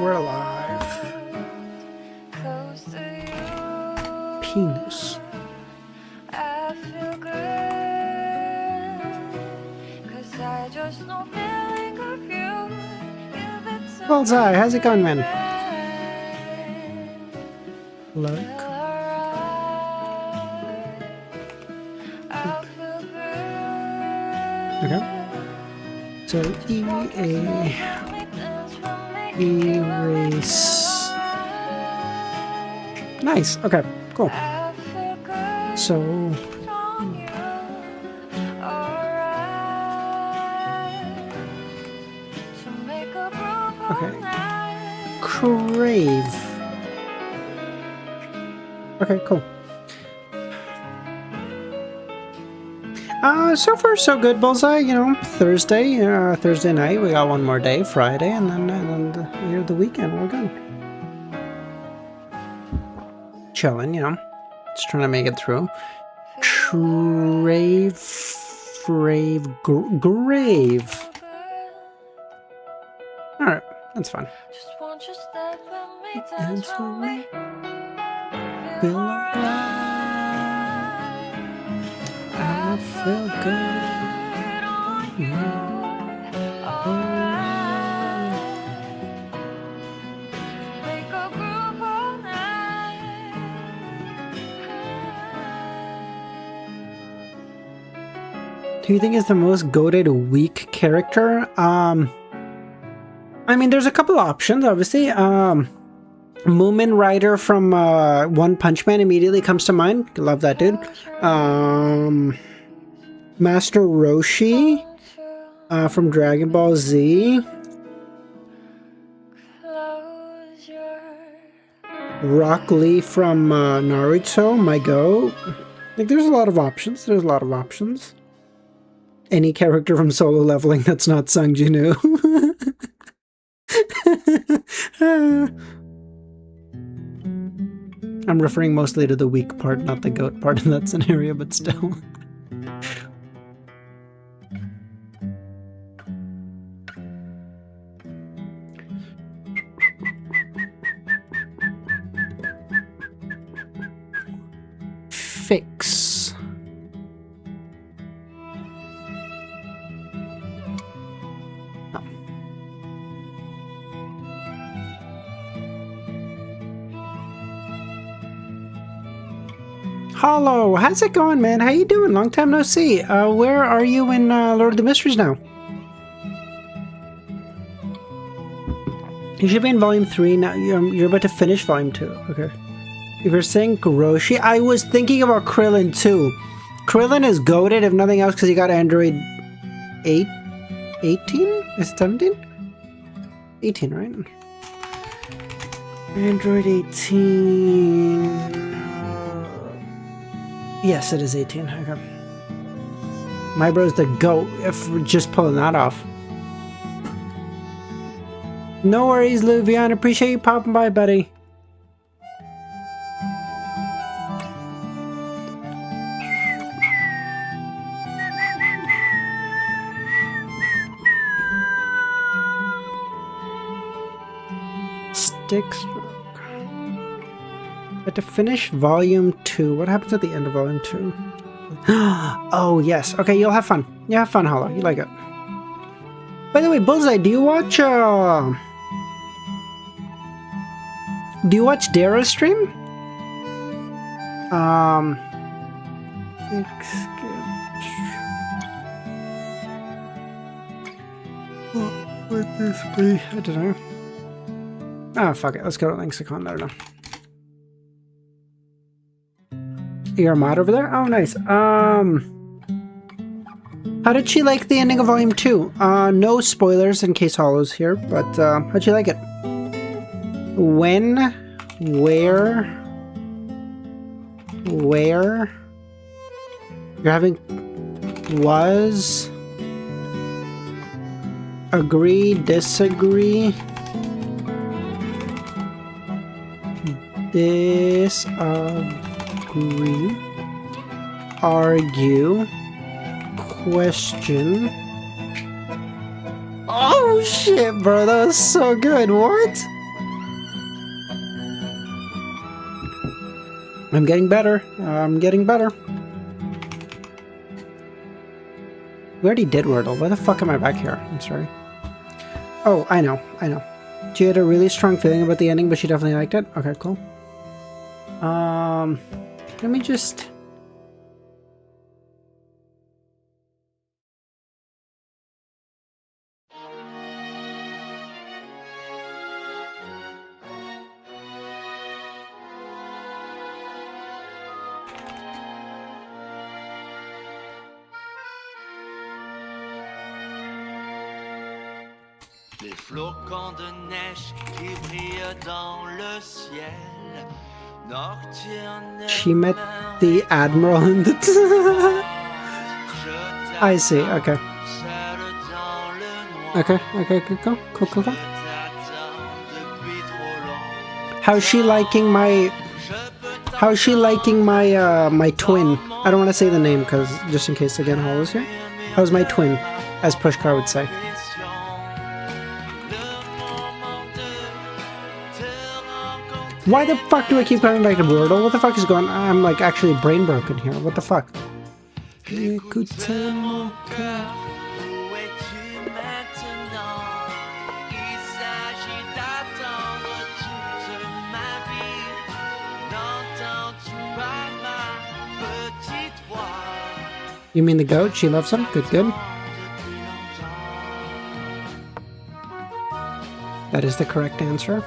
we're alive. Penis. Bullseye, how's it going, man? Look. Okay. So erase. Nice. Okay. Cool. So. Okay. Crave. Okay. Cool. So far so good, Bullseye. You know, Thursday night. We got one more day, Friday, and then the weekend. We're good. Chilling, you know, just trying to make it through. Grave. All right, that's fine. Dance for me. Feel alive. I feel good. Who do you think is the most goated weak character? I mean, there's a couple options, obviously. Moomin Rider from One Punch Man immediately comes to mind. Love that dude. Master Roshi from Dragon Ball Z. Rock Lee from Naruto, my goat. Like, there's a lot of options. Any character from Solo Leveling that's not Sung Jinu. I'm referring mostly to the weak part, not the goat part in that scenario, but still. Fix. Hollow, how's it going, man? How you doing? Long time no see. Where are you in Lord of the Mysteries now? You should be in Volume 3 now. You're about to finish Volume 2. Okay. If you're saying Kuroshi, I was thinking about Krillin too. Krillin is goated, if nothing else, because he got Android 18? Is it 17? 18, right? Android 18... Yes, it is 18. Okay. My bro's the GOAT, if we're just pulling that off. No worries, Luvian. Appreciate you popping by, buddy. Sticks. But to finish Volume 2, what happens at the end of Volume 2? Oh, yes. Okay, you'll have fun. You have fun, Hollow. You like it. By the way, Bullseye, do you watch Dara's stream? What would this be? I don't know. Ah, fuck it. Let's go to Lexicon. I don't know. You're a mod over there? Oh, nice. How did she like the ending of Volume 2? No spoilers in case Hollow's here, but how'd she like it? When, where, you're having, was, agree, disagree, disagree, argue, question. Oh shit, bro, that was so good. What? I'm getting better. I'm getting better. We already did Wordle. Why the fuck am I back here? I'm sorry. Oh, I know. She had a really strong feeling about the ending, but she definitely liked it. Okay, cool. Let me just... Les flocons de neige qui brillent dans le ciel. Nocturne. She met the Admiral in the... I see, okay. Okay, cool. How's she liking my... How's she liking my, my twin? I don't want to say the name, because just in case again Hall is here. How's my twin, as Pushkar would say. Why the fuck do I keep going like a Wordle? What the fuck is going on? I'm like actually brain broken here. What the fuck? You mean the goat? She loves him? Good. That is the correct answer.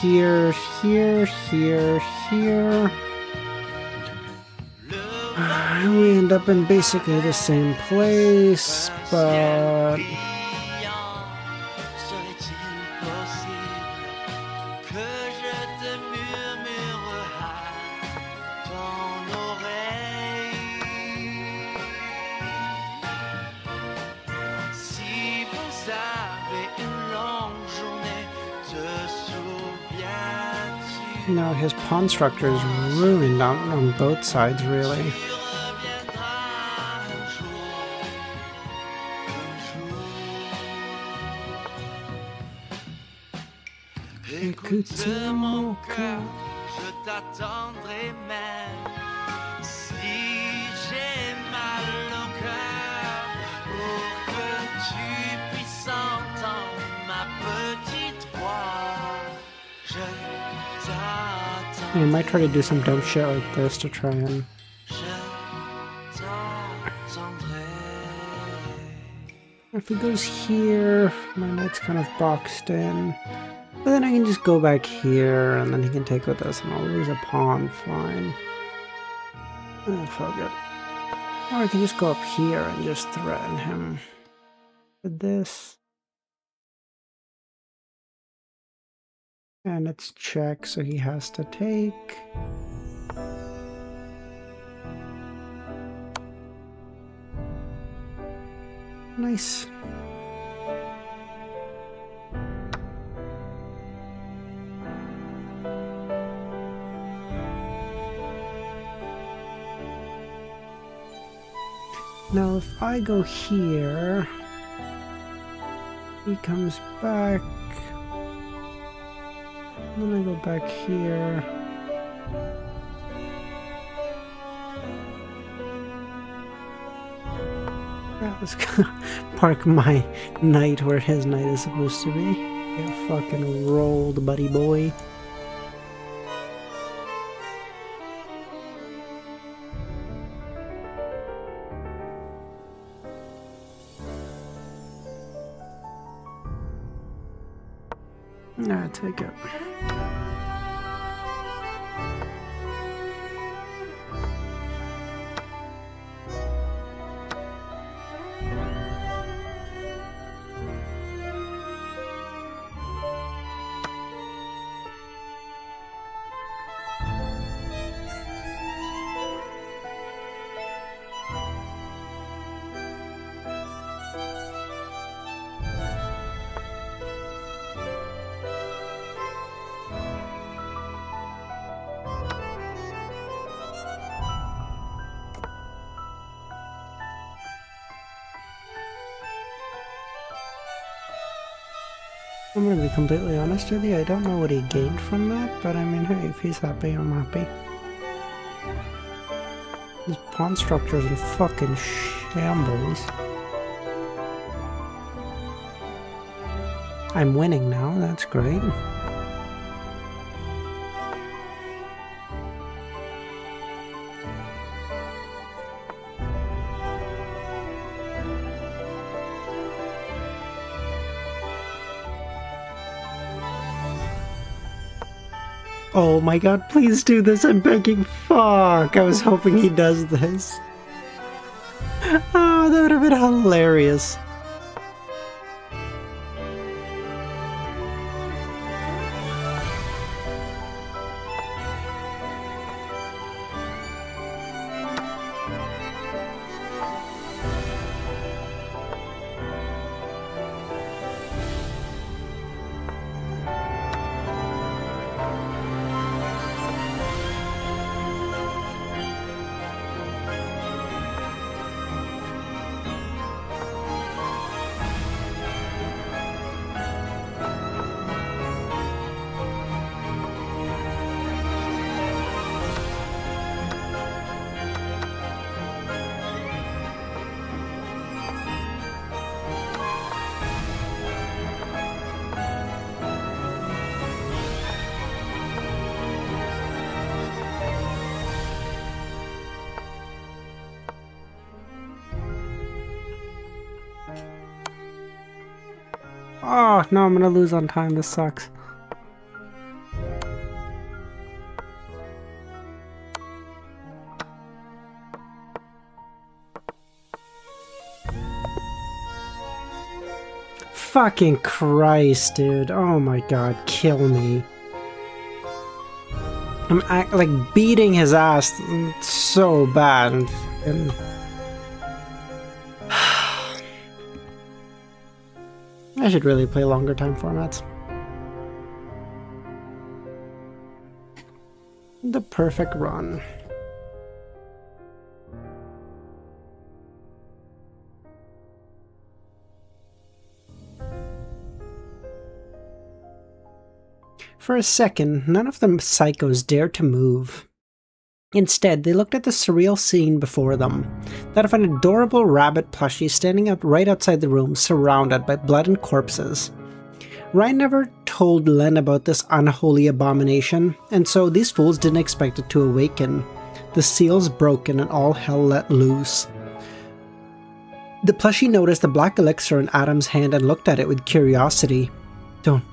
Here. We end up in basically the same place, but... No, his pawn structure is ruined on both sides, really. Écoute mon cœur, je t'attendrai même si j'ai mal au cœur pour que tu puisses entendre ma petite voix. Je t'attendrai. I might try to do some dumb shit like this to try and... If he goes here, my knight's kind of boxed in. But then I can just go back here, and then he can take with us, and I'll lose a pawn, fine. Oh, fuck it. Or I can just go up here and just threaten him with this. And it's check, so he has to take. Nice. Now if I go here, he comes back, then I go back here. Yeah, let's park my knight where his knight is supposed to be. Get fucking rolled, buddy boy. Take it. I'm gonna be completely honest with you, I don't know what he gained from that, but I mean, hey, if he's happy, I'm happy. This pawn structure's in fucking shambles. I'm winning now, that's great. Oh my god, please do this, I'm begging. Fuck, I was hoping he does this. Oh, that would have been hilarious. Oh, no, I'm gonna lose on time. This sucks. Fucking Christ, dude. Oh my god, kill me. I'm like beating his ass so bad and fucking... I should really play longer time formats. The perfect run. For a second, none of the psychos dared to move. Instead, they looked at the surreal scene before them, that of an adorable rabbit plushie standing out right outside the room, surrounded by blood and corpses. Ryan never told Len about this unholy abomination, and so these fools didn't expect it to awaken. The seal's broken and all hell let loose. The plushie noticed the black elixir in Adam's hand and looked at it with curiosity. Don't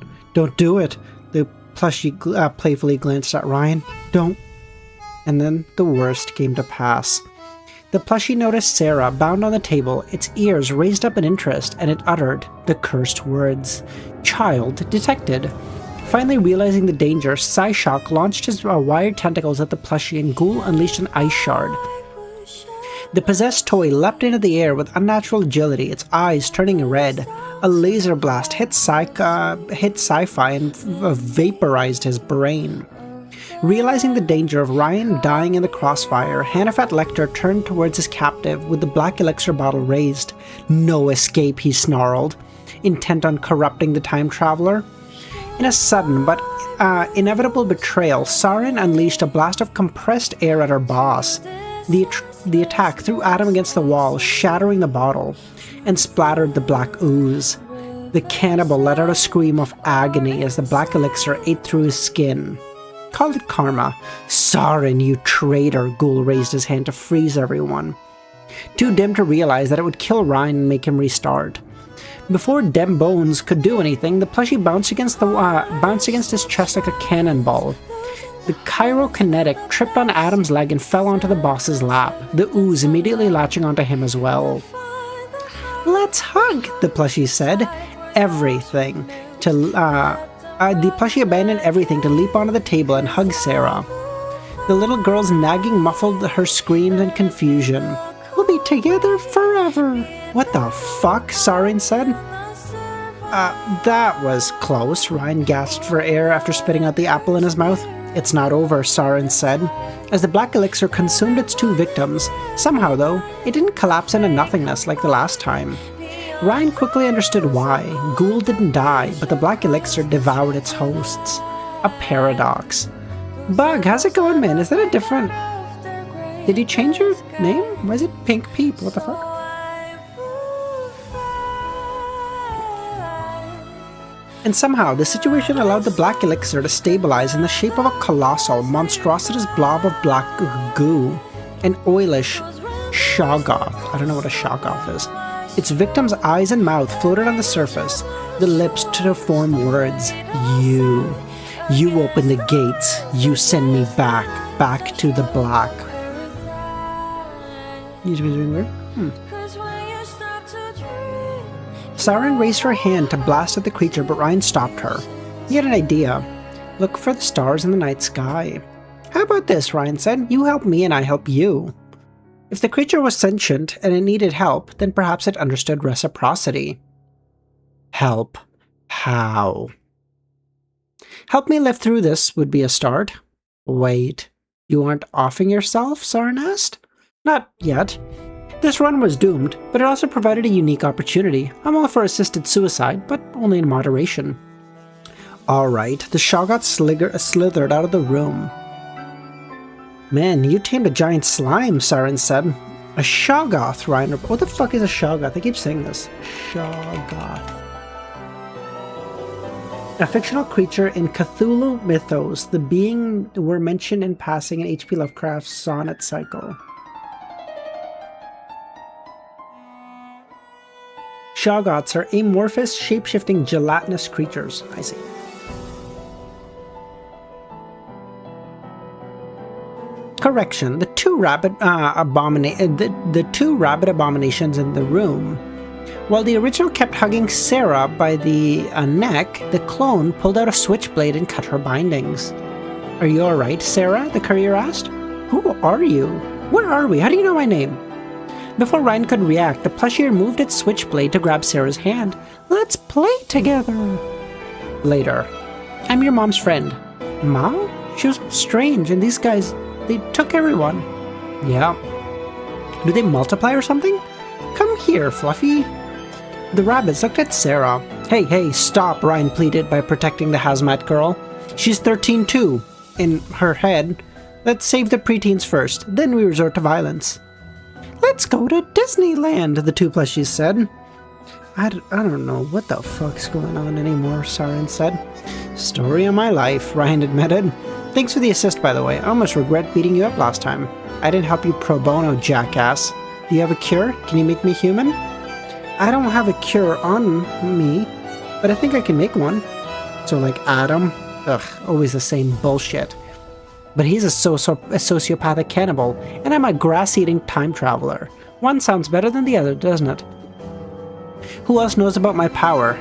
do it. The plushie playfully glanced at Ryan. Don't. And then the worst came to pass. The plushie noticed Sarah bound on the table, its ears raised up in interest, and it uttered the cursed words. Child detected. Finally realizing the danger, Psyshock launched his wired tentacles at the plushie and Ghoul unleashed an ice shard. The possessed toy leapt into the air with unnatural agility, its eyes turning red. A laser blast hit Sci-Fi and vaporized his brain. Realizing the danger of Ryan dying in the crossfire, Hannafat Lecter turned towards his captive with the black elixir bottle raised. No escape, he snarled, intent on corrupting the time traveler. In a sudden but inevitable betrayal, Sarin unleashed a blast of compressed air at her boss. The attack threw Adam against the wall, shattering the bottle, and splattered the black ooze. The cannibal let out a scream of agony as the black elixir ate through his skin. Call it karma. Sarin, you traitor, Ghoul raised his hand to freeze everyone. Too dim to realize that it would kill Ryan and make him restart. Before Dem Bones could do anything, the plushie bounced against his chest like a cannonball. The chirokinetic tripped on Adam's leg and fell onto the boss's lap, the ooze immediately latching onto him as well. Let's hug, the plushie said. Everything. The plushie abandoned everything to leap onto the table and hug Sarah. The little girl's nagging muffled her screams and confusion. We'll be together forever. What the fuck? Sarin said. That was close, Ryan gasped for air after spitting out the apple in his mouth. It's not over, Sarin said, as the black elixir consumed its two victims. Somehow, though, it didn't collapse into nothingness like the last time. Ryan quickly understood why. Ghoul didn't die, but the black elixir devoured its hosts. A paradox. Bug, how's it going, man? Is that a different... Did you change your name? Why is it Pink Peep? What the fuck? And somehow, the situation allowed the black elixir to stabilize in the shape of a colossal, monstrous blob of black goo. An oilish Shoggoth. I don't know what a Shoggoth is. Its victim's eyes and mouth floated on the surface, the lips to form words. You. You open the gates. You send me back to the black. You to be doing weird? Siren raised her hand to blast at the creature, but Ryan stopped her. He had an idea. Look for the stars in the night sky. How about this, Ryan said. You help me and I help you. If the creature was sentient and it needed help, then perhaps it understood reciprocity. Help. How? Help me live through this would be a start. Wait. You aren't offing yourself? Siren asked. Not yet. This run was doomed, but it also provided a unique opportunity. I'm all for assisted suicide, but only in moderation. Alright, the Shoggoth slithered out of the room. Man, you tamed a giant slime, Siren said. A Shoggoth, Ryan. What the fuck is a Shoggoth? I keep saying this. Shoggoth. A fictional creature in Cthulhu mythos. The being were mentioned in passing in H.P. Lovecraft's Sonnet cycle. Shoggoths are amorphous, shape-shifting, gelatinous creatures. I see. Correction: the two rabbit abominations in the room. While the original kept hugging Sarah by the neck, the clone pulled out a switchblade and cut her bindings. Are you all right, Sarah? The courier asked. Who are you? Where are we? How do you know my name? Before Ryan could react, the plushie removed its switchblade to grab Sarah's hand. Let's play together. Later. I'm your mom's friend. Mom? She was strange, and these guys, they took everyone. Yeah. Do they multiply or something? Come here, Fluffy. The rabbits looked at Sarah. Hey, stop, Ryan pleaded by protecting the hazmat girl. She's 13 too. In her head. Let's save the preteens first, then we resort to violence. Let's go to Disneyland, the two plushies said. I don't know what the fuck's going on anymore, Siren said. Story of my life, Ryan admitted. Thanks for the assist, by the way. I almost regret beating you up last time. I didn't help you pro bono, jackass. Do you have a cure? Can you make me human? I don't have a cure on me, but I think I can make one. So like Adam? Ugh, always the same bullshit. But he's a sociopathic cannibal, and I'm a grass-eating time traveler. One sounds better than the other, doesn't it? Who else knows about my power?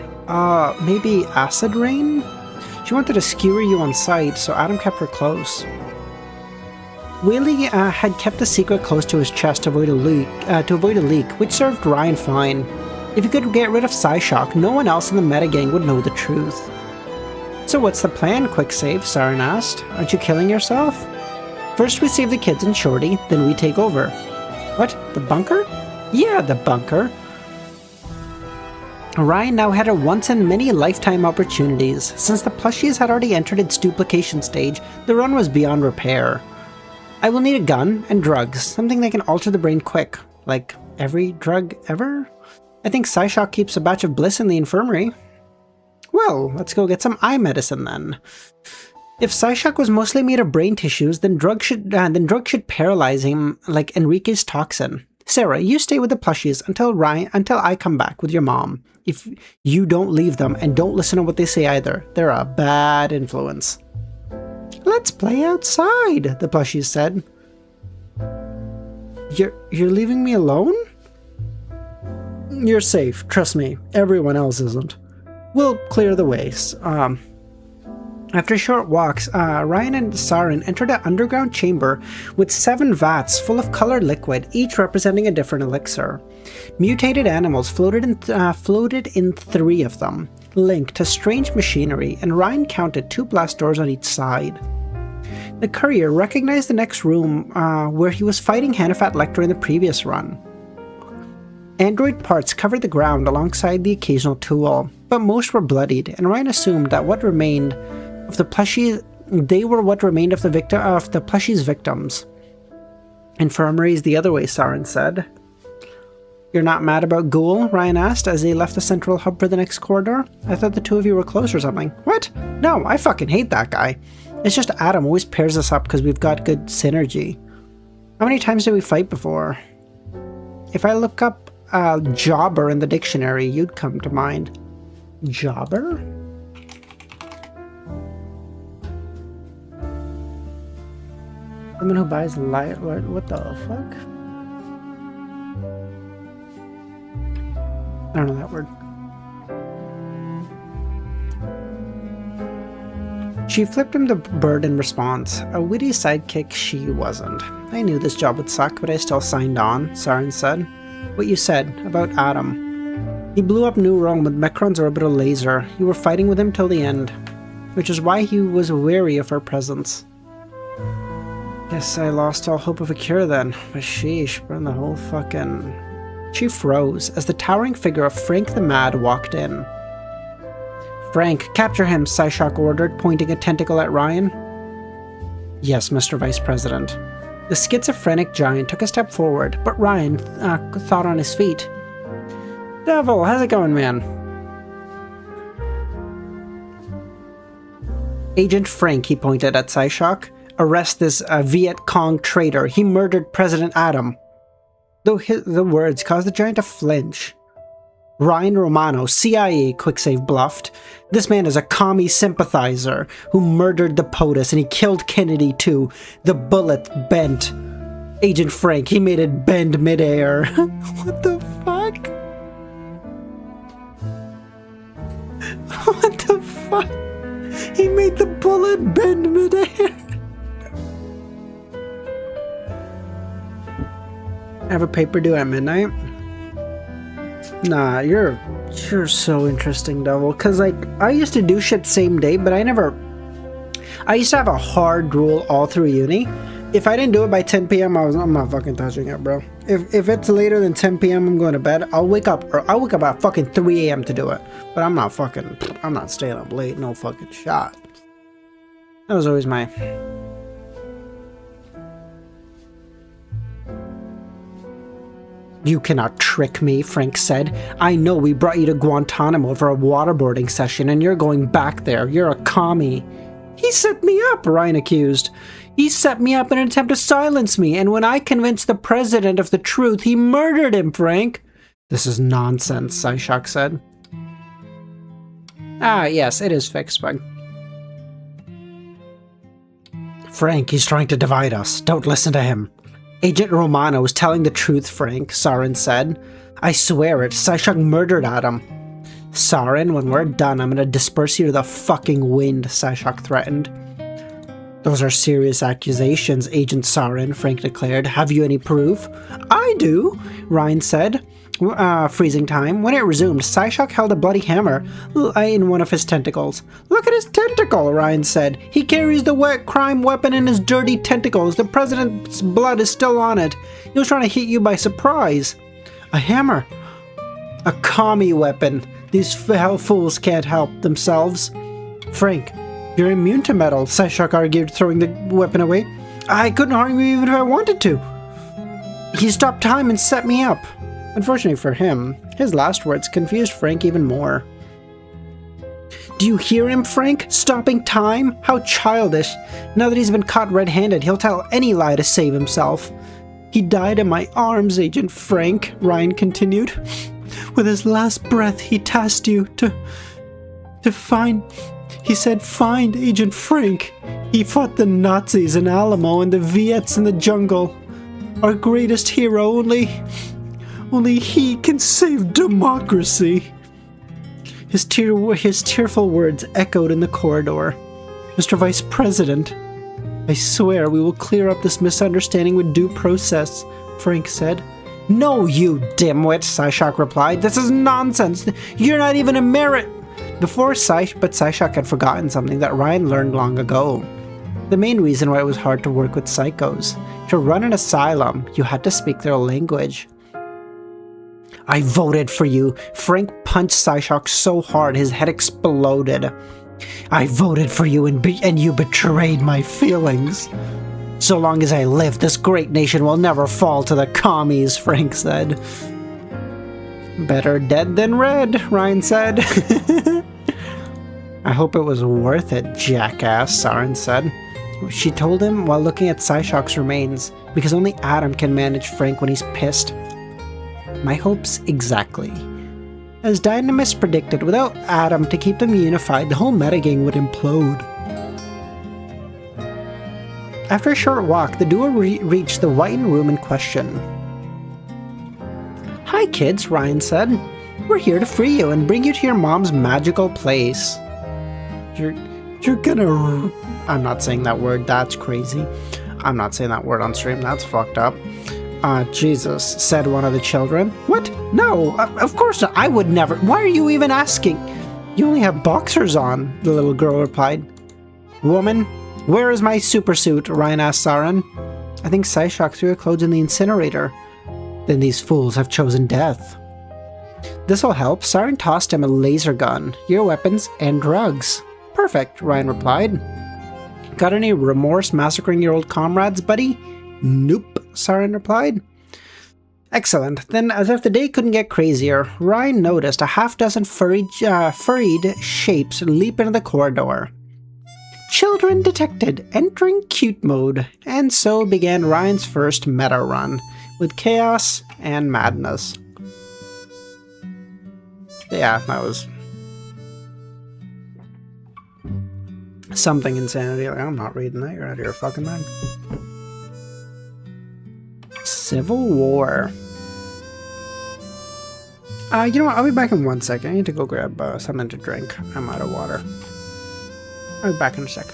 Maybe Acid Rain? She wanted to skewer you on sight, so Adam kept her close. Whaley had kept the secret close to his chest to avoid a leak, which served Ryan fine. If he could get rid of Psyshock, no one else in the metagang would know the truth. So what's the plan, Quick Save? Siren asked. Aren't you killing yourself? First we save the kids and Shorty, then we take over. What? The bunker? Yeah, the bunker. Ryan now had a once-in-many-lifetime opportunities. Since the plushies had already entered its duplication stage, the run was beyond repair. I will need a gun and drugs, something that can alter the brain quick. Like, every drug ever? I think Psyshock keeps a batch of bliss in the infirmary. Well, let's go get some eye medicine then. If Psyshock was mostly made of brain tissues, then drug should paralyze him like Enrique's toxin. Sarah, you stay with the plushies until I come back with your mom. If you don't leave them and don't listen to what they say either, they're a bad influence. Let's play outside, the plushies said. You're leaving me alone? You're safe, trust me. Everyone else isn't. We'll clear the ways. After short walks, Ryan and Siren entered an underground chamber with 7 vats full of colored liquid, each representing a different elixir. Mutated animals floated in 3 of them, linked to strange machinery, and Ryan counted 2 blast doors on each side. The courier recognized the next room where he was fighting Hanifat Lecter in the previous run. Android parts covered the ground alongside the occasional tool, but most were bloodied, and Ryan assumed that what remained of the plushie, they were what remained of the plushie's victims. Infirmary's the other way, Saren said. You're not mad about Ghoul? Ryan asked as they left the central hub for the next corridor. I thought the two of you were close or something. What? No, I fucking hate that guy. It's just Adam always pairs us up because we've got good synergy. How many times did we fight before? If I look up jobber in the dictionary, you'd come to mind. Jobber? Someone who buys light. What the fuck? I don't know that word. She flipped him the bird in response. A witty sidekick she wasn't. I knew this job would suck, but I still signed on, Saren said. What you said about Adam. He blew up New Rome with Mecron's orbital laser. You were fighting with him till the end, which is why he was wary of her presence. Guess I lost all hope of a cure then, but sheesh, burn the whole fucking... She froze as the towering figure of Frank the Mad walked in. Frank, capture him, Psyshock ordered, pointing a tentacle at Ryan. Yes, Mr. Vice President. The schizophrenic giant took a step forward, but Ryan thought on his feet. Devil, how's it going, man? Agent Frank, he pointed at Psyshock. Arrest this Viet Cong traitor. He murdered President Adam. Though the words caused the giant to flinch. Ryan Romano, CIA, Quicksave bluffed. This man is a commie sympathizer who murdered the POTUS, and he killed Kennedy too. The bullet bent. Agent Frank, he made it bend midair. What the fuck? What the fuck? He made the bullet bend midair. I have a paper due at midnight. Nah, you're so interesting, Devil. Cause like I used to do shit same day, but I used to have a hard rule all through uni. If I didn't do it by 10 p.m., I'm not fucking touching it, bro. If it's later than 10 p.m., I'm going to bed. I'll wake up at fucking 3 a.m. to do it. But I'm not staying up late. No fucking shot. That was always my... You cannot trick me, Frank said. I know we brought you to Guantanamo for a waterboarding session and you're going back there. You're a commie. He set me up, Ryan accused. He set me up in an attempt to silence me, and when I convinced the president of the truth, he murdered him, Frank. This is nonsense, Psyshock said. Ah, yes, it is fixed, bug. Frank, he's trying to divide us. Don't listen to him. Agent Romano is telling the truth, Frank, Saren said. I swear it, Psyshock murdered Adam. Saren, when we're done, I'm gonna disperse you to the fucking wind, Psyshock threatened. Those are serious accusations, Agent Saren, Frank declared. Have you any proof? I do, Ryan said. Freezing time. When it resumed, Psyshock held a bloody hammer in one of his tentacles. Look at his tentacle, Ryan said. He carries the wet crime weapon in his dirty tentacles. The president's blood is still on it. He was trying to hit you by surprise. A hammer. A commie weapon. These fools can't help themselves. Frank, you're immune to metal, Psyshock argued, throwing the weapon away. I couldn't harm you even if I wanted to. He stopped time and set me up. Unfortunately for him, his last words confused Frank even more. Do you hear him, Frank? Stopping time? How childish. Now that he's been caught red-handed, he'll tell any lie to save himself. He died in my arms, Agent Frank, Ryan continued. With his last breath, he tasked you to find... He said, find Agent Frank. He fought the Nazis in Alamo and the Viets in the jungle. Our greatest hero, only he can save democracy. His tearful words echoed in the corridor. Mr. Vice President, I swear we will clear up this misunderstanding with due process, Frank said. No, you dimwit, Psyshock replied. This is nonsense. You're not even a merit. But Psyshock had forgotten something that Ryan learned long ago. The main reason why it was hard to work with psychos. To run an asylum, you had to speak their language. I voted for you. Frank punched Psyshock so hard his head exploded. I voted for you and you betrayed my feelings. So long as I live, this great nation will never fall to the commies, Frank said. Better dead than red, Ryan said. I hope it was worth it, jackass, Saren said. She told him while looking at Psyshock's remains, because only Adam can manage Frank when he's pissed. My hopes exactly. As Dynamis predicted, without Adam to keep them unified, the whole metagang would implode. After a short walk, the duo reached the whitened room in question. Hi kids, Ryan said. We're here to free you and bring you to your mom's magical place. You're gonna... I'm not saying that word, that's crazy. I'm not saying that word on stream, that's fucked up. Jesus, said one of the children. What? No, of course not. I would never. Why are you even asking? You only have boxers on, the little girl replied. Woman, where is my supersuit? Ryan asked Saren. I think Psyshock threw her clothes in the incinerator. Then these fools have chosen death. This'll help. Saren tossed him a laser gun, your weapons, and drugs. Perfect, Ryan replied. Got any remorse massacring your old comrades, buddy? Nope, Saren replied. Excellent. Then, as if the day couldn't get crazier, Ryan noticed a half-dozen furried shapes leap into the corridor. Children detected, entering cute mode, and so began Ryan's first meta run, with chaos and madness. Yeah, that was something insanity. Like, I'm not reading that, you're out of your fucking mind. Civil War. You know what? I'll be back in 1 second. I need to go grab something to drink. I'm out of water. I'll be back in a sec.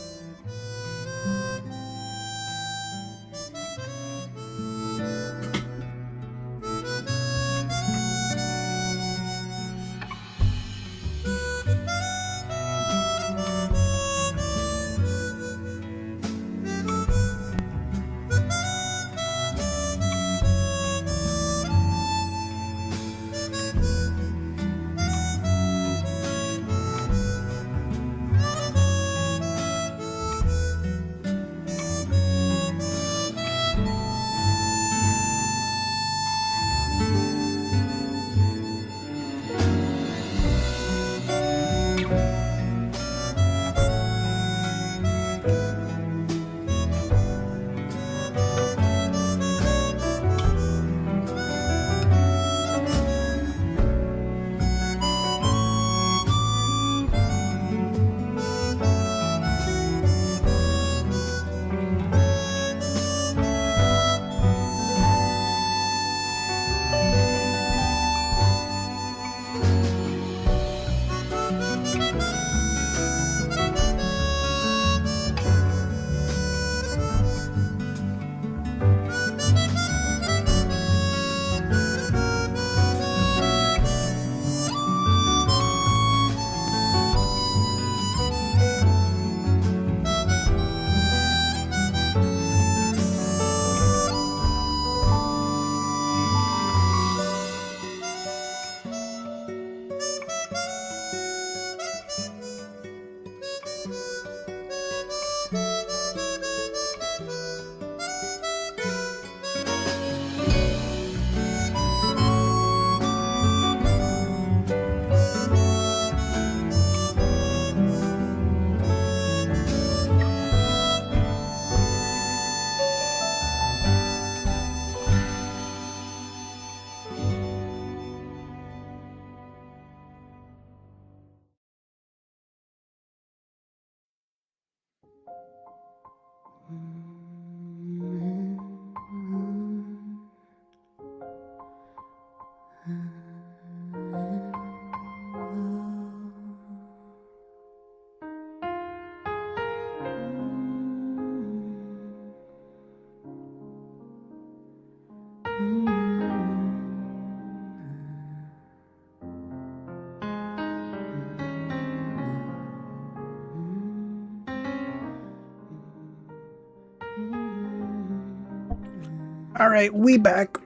Alright, we back.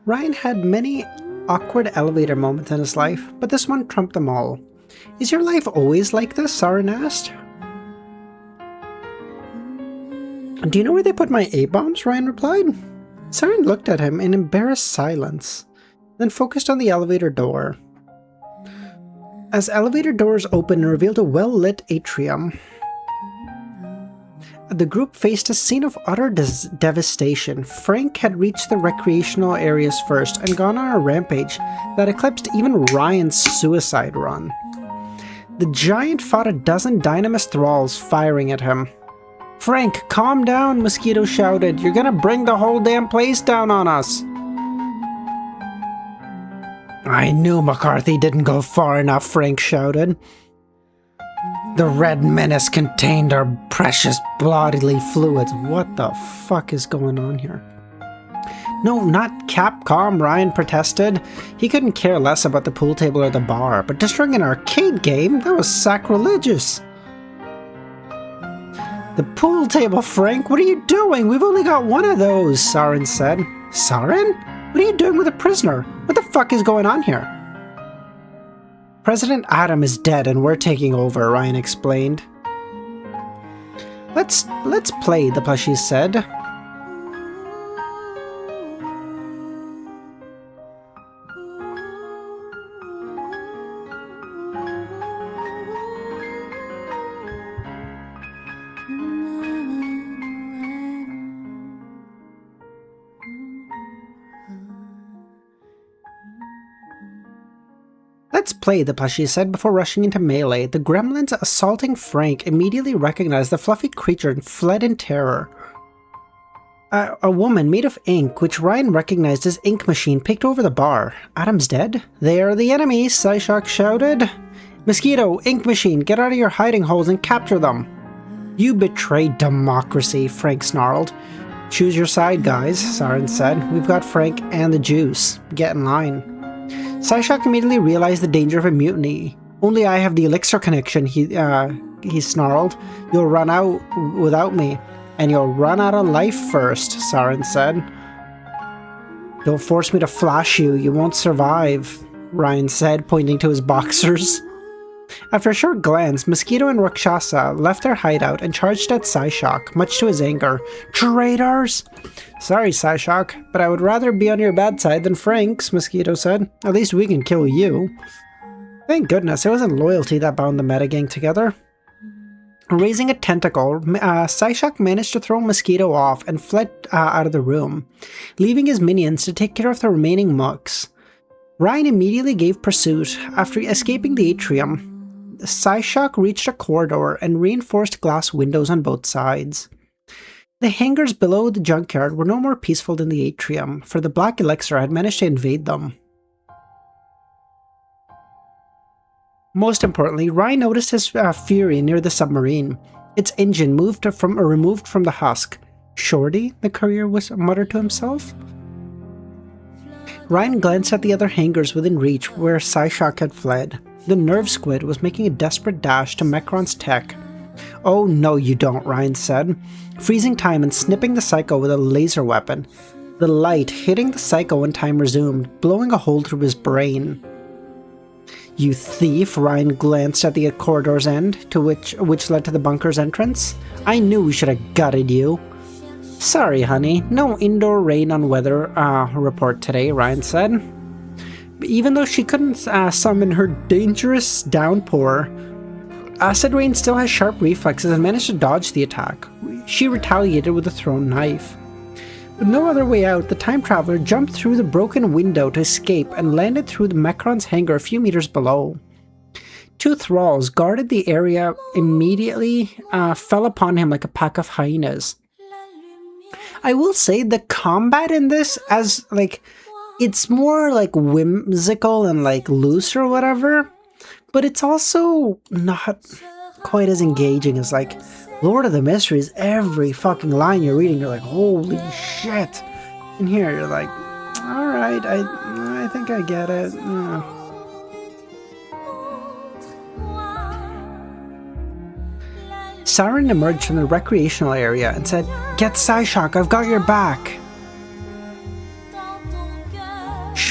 Ryan had many awkward elevator moments in his life, but this one trumped them all. Is your life always like this? Saren asked. Do you know where they put my A-bombs? Ryan replied. Saren looked at him in embarrassed silence, then focused on the elevator door. As elevator doors opened and revealed a well-lit atrium, the group faced a scene of utter devastation. Frank had reached the recreational areas first and gone on a rampage that eclipsed even Ryan's suicide run. The giant fought a dozen dynamis thralls firing at him. Frank, calm down, Mosquito shouted. You're gonna bring the whole damn place down on us. I knew McCarthy didn't go far enough, Frank shouted. The red menace contained our precious bodily fluids. What the fuck is going on here? No, not Capcom, Ryan protested. He couldn't care less about the pool table or the bar, but destroying an arcade game? That was sacrilegious. The pool table, Frank? What are you doing? We've only got one of those, Saren said. Saren? What are you doing with a prisoner? What the fuck is going on here? President Adam is dead and we're taking over, Ryan explained. Let's play, the plushie said. Let's play, the plushie said before rushing into melee. The gremlins assaulting Frank immediately recognized the fluffy creature and fled in terror. A woman made of ink, which Ryan recognized as Ink Machine, picked over the bar. Adam's dead? They are the enemy, Psyshock shouted. Mosquito, Ink Machine, get out of your hiding holes and capture them. You betrayed democracy, Frank snarled. Choose your side, guys, Saren said. We've got Frank and the juice. Get in line. Psyshock immediately realized the danger of a mutiny. Only I have the elixir connection, he snarled. You'll run out without me, and you'll run out of life first, Saren said. Don't force me to flash you, you won't survive, Ryan said, pointing to his boxers. After a short glance, Mosquito and Rakshasa left their hideout and charged at Psyshock, much to his anger. Traitors! Sorry, Psyshock, but I would rather be on your bad side than Frank's, Mosquito said. At least we can kill you. Thank goodness, it wasn't loyalty that bound the metagang together. Raising a tentacle, Psyshock managed to throw Mosquito off and fled out of the room, leaving his minions to take care of the remaining mooks. Ryan immediately gave pursuit. After escaping the atrium, Psyshock reached a corridor and reinforced glass windows on both sides. The hangars below the junkyard were no more peaceful than the atrium, for the Black Elixir had managed to invade them. Most importantly, Ryan noticed his fury near the submarine. Its engine removed from the husk. Shorty, the courier muttered to himself. Ryan glanced at the other hangars within reach where Psyshock had fled. The Nerve Squid was making a desperate dash to Mecron's tech. Oh no you don't, Ryan said, freezing time and snipping the Psycho with a laser weapon. The light hitting the Psycho when time resumed, blowing a hole through his brain. You thief, Ryan glanced at the corridor's end, which led to the bunker's entrance. I knew we should have gutted you. Sorry, honey, no indoor rain on weather report today, Ryan said. Even though she couldn't summon her dangerous downpour, Acid Rain still has sharp reflexes and managed to dodge the attack. She retaliated with a thrown knife. With no other way out, the time traveler jumped through the broken window to escape and landed through the Mecron's hangar a few meters below. Two thralls guarded the area immediately fell upon him like a pack of hyenas. I will say the combat in this, as like, it's more like whimsical and like loose or whatever, but it's also not quite as engaging as like Lord of the Mysteries. Every fucking line you're reading, you're like, holy shit. And here you're like, all right, I think I get it. Saren emerged from the recreational area and said, "Get Psyshock, I've got your back."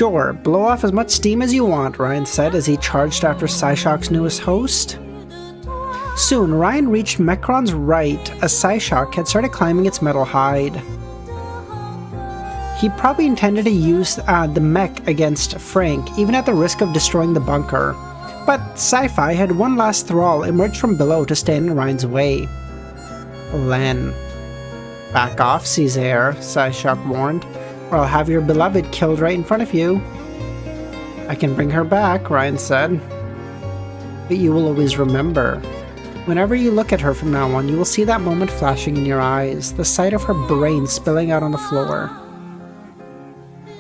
Sure, blow off as much steam as you want, Ryan said as he charged after Psyshock's newest host. Soon, Ryan reached Mechron's right as Psyshock had started climbing its metal hide. He probably intended to use the mech against Frank, even at the risk of destroying the bunker. But Sci-Fi had one last thrall emerge from below to stand in Ryan's way. Len. Back off, Caesar, Psyshock warned, or I'll have your beloved killed right in front of you. I can bring her back, Ryan said. But you will always remember. Whenever you look at her from now on, you will see that moment flashing in your eyes, the sight of her brain spilling out on the floor.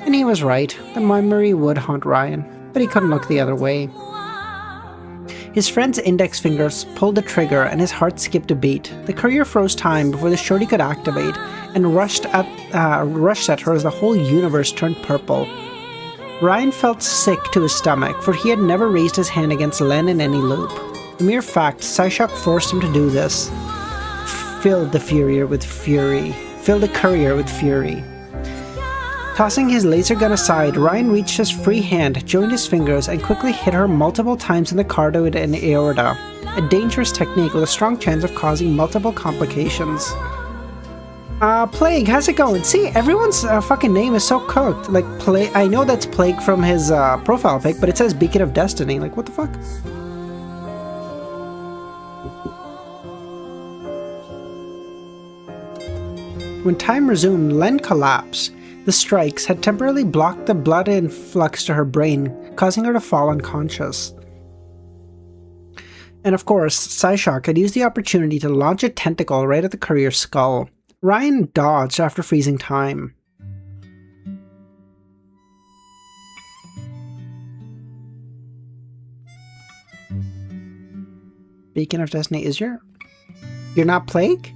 And he was right. The memory would haunt Ryan, but he couldn't look the other way. His friend's index fingers pulled the trigger and his heart skipped a beat. The courier froze time before the shorty could activate and rushed at her as the whole universe turned purple. Ryan felt sick to his stomach, for he had never raised his hand against Len in any loop. The mere fact Psyshock forced him to do this filled the courier with fury. Tossing his laser gun aside, Ryan reached his free hand, joined his fingers, and quickly hit her multiple times in the carotid and aorta, a dangerous technique with a strong chance of causing multiple complications. Plague, how's it going? See, everyone's fucking name is so cooked. Like, I know that's Plague from his profile pic, but it says Beacon of Destiny. Like, what the fuck? When time resumed, Len collapsed. The strikes had temporarily blocked the blood influx to her brain, causing her to fall unconscious. And of course, Psyshock had used the opportunity to launch a tentacle right at the courier's skull. Ryan dodged after freezing time. Beacon of Destiny is you're not Plague?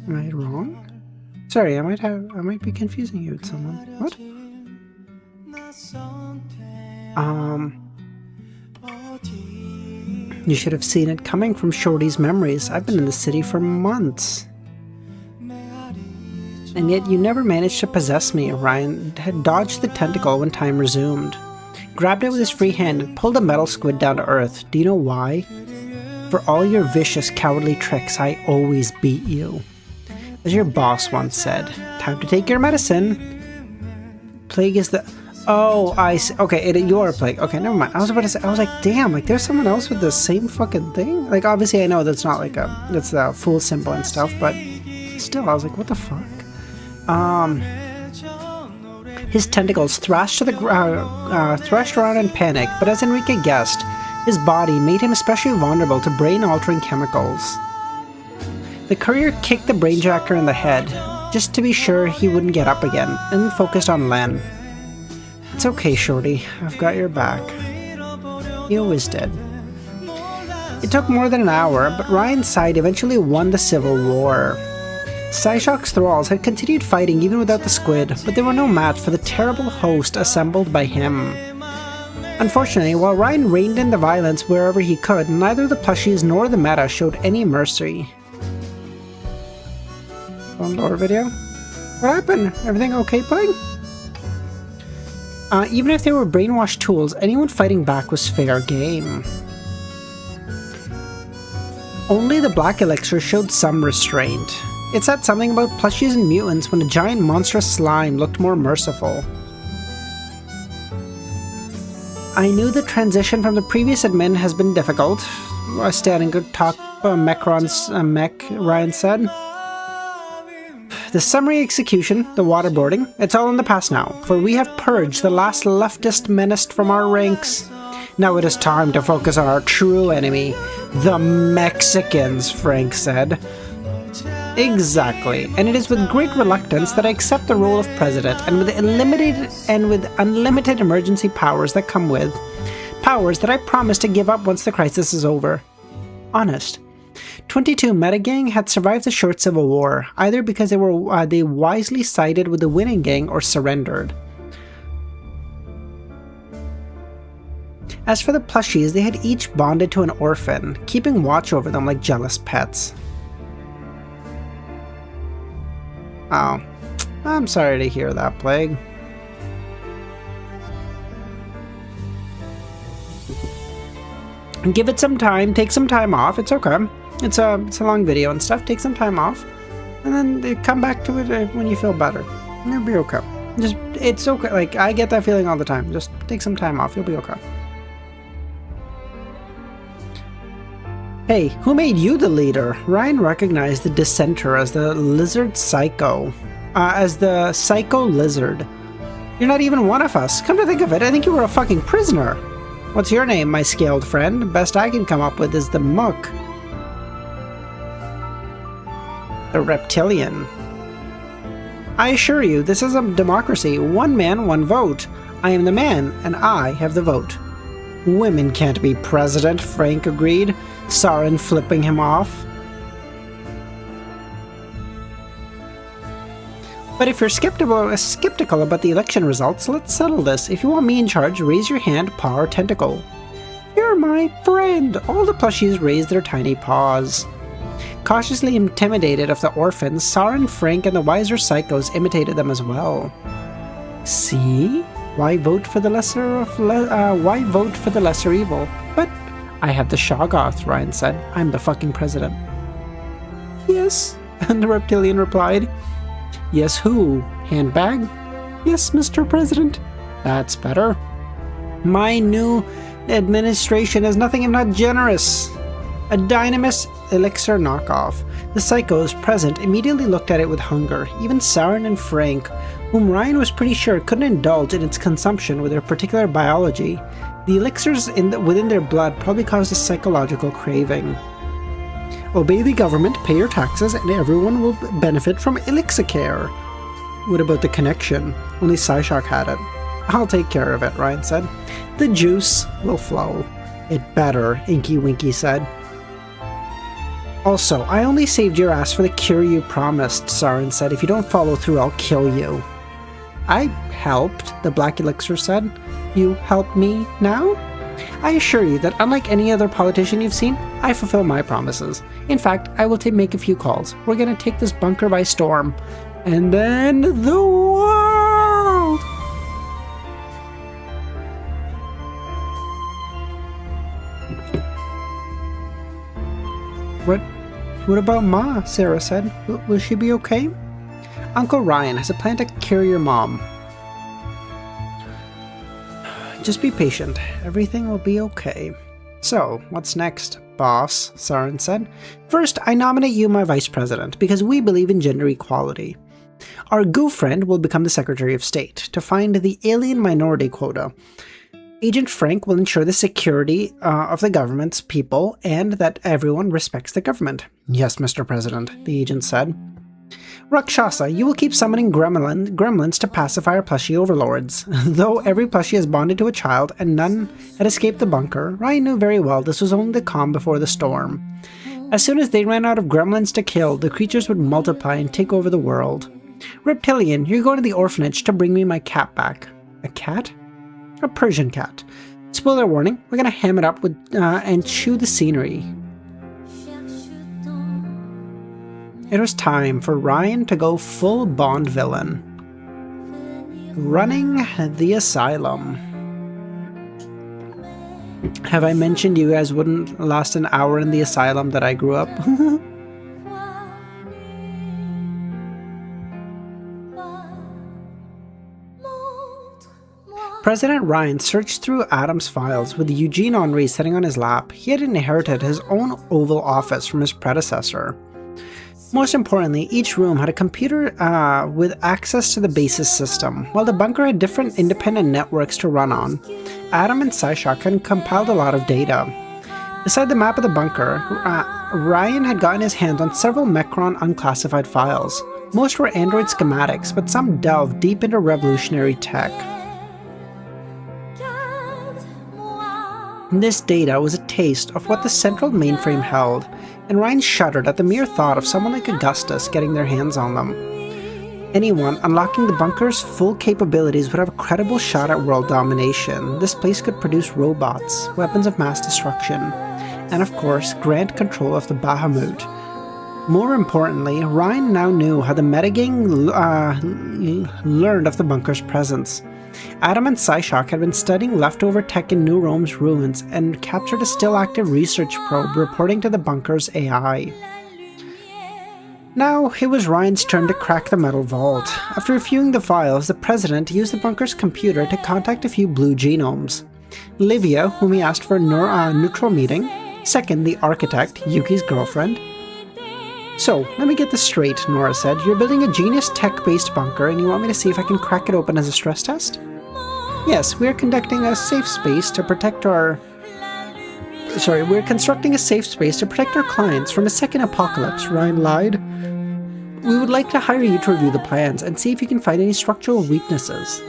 Am I wrong? Sorry, I might be confusing you with someone. What? You should have seen it coming from Shorty's memories. I've been in the city for months. And yet you never managed to possess me. Ryan had dodged the tentacle when time resumed, grabbed it with his free hand and pulled a metal squid down to earth. Do you know why? For all your vicious, cowardly tricks, I always beat you. As your boss once said, time to take your medicine. Plague is the... Oh, I see. Okay, you're a Plague. Okay, never mind. I was about to say, I was like, damn, like there's someone else with the same fucking thing? Like, obviously I know that's not like that's the full symbol and stuff, but still, I was like, what the fuck? His tentacles thrashed around in panic, but as Enrique guessed, his body made him especially vulnerable to brain-altering chemicals. The courier kicked the brainjacker in the head, just to be sure he wouldn't get up again, and then focused on Len. It's okay, Shorty. I've got your back. He always did. It took more than an hour, but Ryan's side eventually won the Civil War. Psyshock's thralls had continued fighting even without the squid, but they were no match for the terrible host assembled by him. Unfortunately, while Ryan reined in the violence wherever he could, neither the plushies nor the meta showed any mercy. Phone door video? What happened? Everything okay, Plague? Even if they were brainwashed tools, anyone fighting back was fair game. Only the Black Elixir showed some restraint. It said something about plushies and mutants when a giant monstrous slime looked more merciful. I knew the transition from the previous admin has been difficult. Standing good talk Mechron's mech, Ryan said. The summary execution, the waterboarding, it's all in the past now, for we have purged the last leftist menace from our ranks. Now it is time to focus on our true enemy, the Mexicans, Frank said. Exactly, and it is with great reluctance that I accept the role of president, and with unlimited emergency powers that come with, powers that I promise to give up once the crisis is over. Honest. 22 Metagang had survived the short civil war, either because they wisely sided with the winning gang or surrendered. As for the plushies, they had each bonded to an orphan, keeping watch over them like jealous pets. Oh, I'm sorry to hear that, Plague. Give it some time, take some time off, it's okay. It's a long video and stuff, take some time off. And then come back to it when you feel better. You'll be okay. It's okay, like, I get that feeling all the time. Just take some time off, you'll be okay. Hey, who made you the leader? Ryan recognized the dissenter as the lizard psycho. As the psycho lizard. You're not even one of us. Come to think of it, I think you were a fucking prisoner. What's your name, my scaled friend? Best I can come up with is the Mook. The reptilian. I assure you, this is a democracy. One man, one vote. I am the man, and I have the vote. Women can't be president, Frank agreed, Saren flipping him off. But if you're skeptical about the election results, let's settle this. If you want me in charge, raise your hand, paw, or tentacle. You're my friend! All the plushies raised their tiny paws. Cautiously intimidated of the orphans, Saren, Frank, and the wiser psychos imitated them as well. See? Why vote for the lesser evil? But I have the Shoggoth, Ryan said. I'm the fucking president. Yes, and the reptilian replied. Yes, who? Handbag? Yes, Mr. President. That's better. My new administration is nothing if not generous. A Dynamis elixir knockoff. The psychos present immediately looked at it with hunger. Even Saren and Frank, whom Ryan was pretty sure couldn't indulge in its consumption with their particular biology. The elixirs within their blood probably caused a psychological craving. Obey the government, pay your taxes, and everyone will benefit from Elixicare. What about the connection? Only Psyshock had it. I'll take care of it, Ryan said. The juice will flow. It better, Inky Winky said. Also, I only saved your ass for the cure you promised, Saren said. If you don't follow through, I'll kill you. I helped, the Black Elixir said. You help me now? I assure you that unlike any other politician you've seen, I fulfill my promises. In fact, I will make a few calls. We're gonna take this bunker by storm. And then the world! What about Ma? Sarah said. Will she be okay? Uncle Ryan has a plan to cure your mom. Just be patient. Everything will be okay. So, what's next, boss? Saren said. First, I nominate you my vice president, because we believe in gender equality. Our goo friend will become the Secretary of State, to find the alien minority quota. Agent Frank will ensure the security of the government's people, and that everyone respects the government. Yes, Mr. President, the agent said. Rakshasa, you will keep summoning gremlins to pacify our plushie overlords. Though every plushie has bonded to a child and none had escaped the bunker, Ryan knew very well this was only the calm before the storm. As soon as they ran out of gremlins to kill, the creatures would multiply and take over the world. Reptilian, you're going to the orphanage to bring me my cat back. A cat? A Persian cat. Spoiler warning, we're gonna ham it up with and chew the scenery. It was time for Ryan to go full Bond villain. Running the asylum. Have I mentioned you guys wouldn't last an hour in the asylum that I grew up? President Ryan searched through Adam's files with Eugene Henri sitting on his lap. He had inherited his own Oval Office from his predecessor. Most importantly, each room had a computer with access to the basis system. While the bunker had different independent networks to run on, Adam and Psyshock had compiled a lot of data. Beside the map of the bunker, Ryan had gotten his hands on several Mecron unclassified files. Most were Android schematics, but some delved deep into revolutionary tech. This data was a taste of what the central mainframe held, and Ryan shuddered at the mere thought of someone like Augustus getting their hands on them. Anyone unlocking the bunker's full capabilities would have a credible shot at world domination. This place could produce robots, weapons of mass destruction, and of course, grant control of the Bahamut. More importantly, Ryan now knew how the metagang learned of the bunker's presence. Adam and Psyshock had been studying leftover tech in New Rome's ruins and captured a still-active research probe reporting to the bunker's AI. Now, it was Ryan's turn to crack the metal vault. After reviewing the files, the President used the bunker's computer to contact a few blue genomes. Livia, whom he asked for a neutral meeting. Second, the Architect, Yuki's girlfriend. So, let me get this straight, Nora said. You're building a genius tech-based bunker and you want me to see if I can crack it open as a stress test? Yes, we're conducting a safe space to protect our... we're constructing a safe space to protect our clients from a second apocalypse, Ryan lied. We would like to hire you to review the plans and see if you can find any structural weaknesses.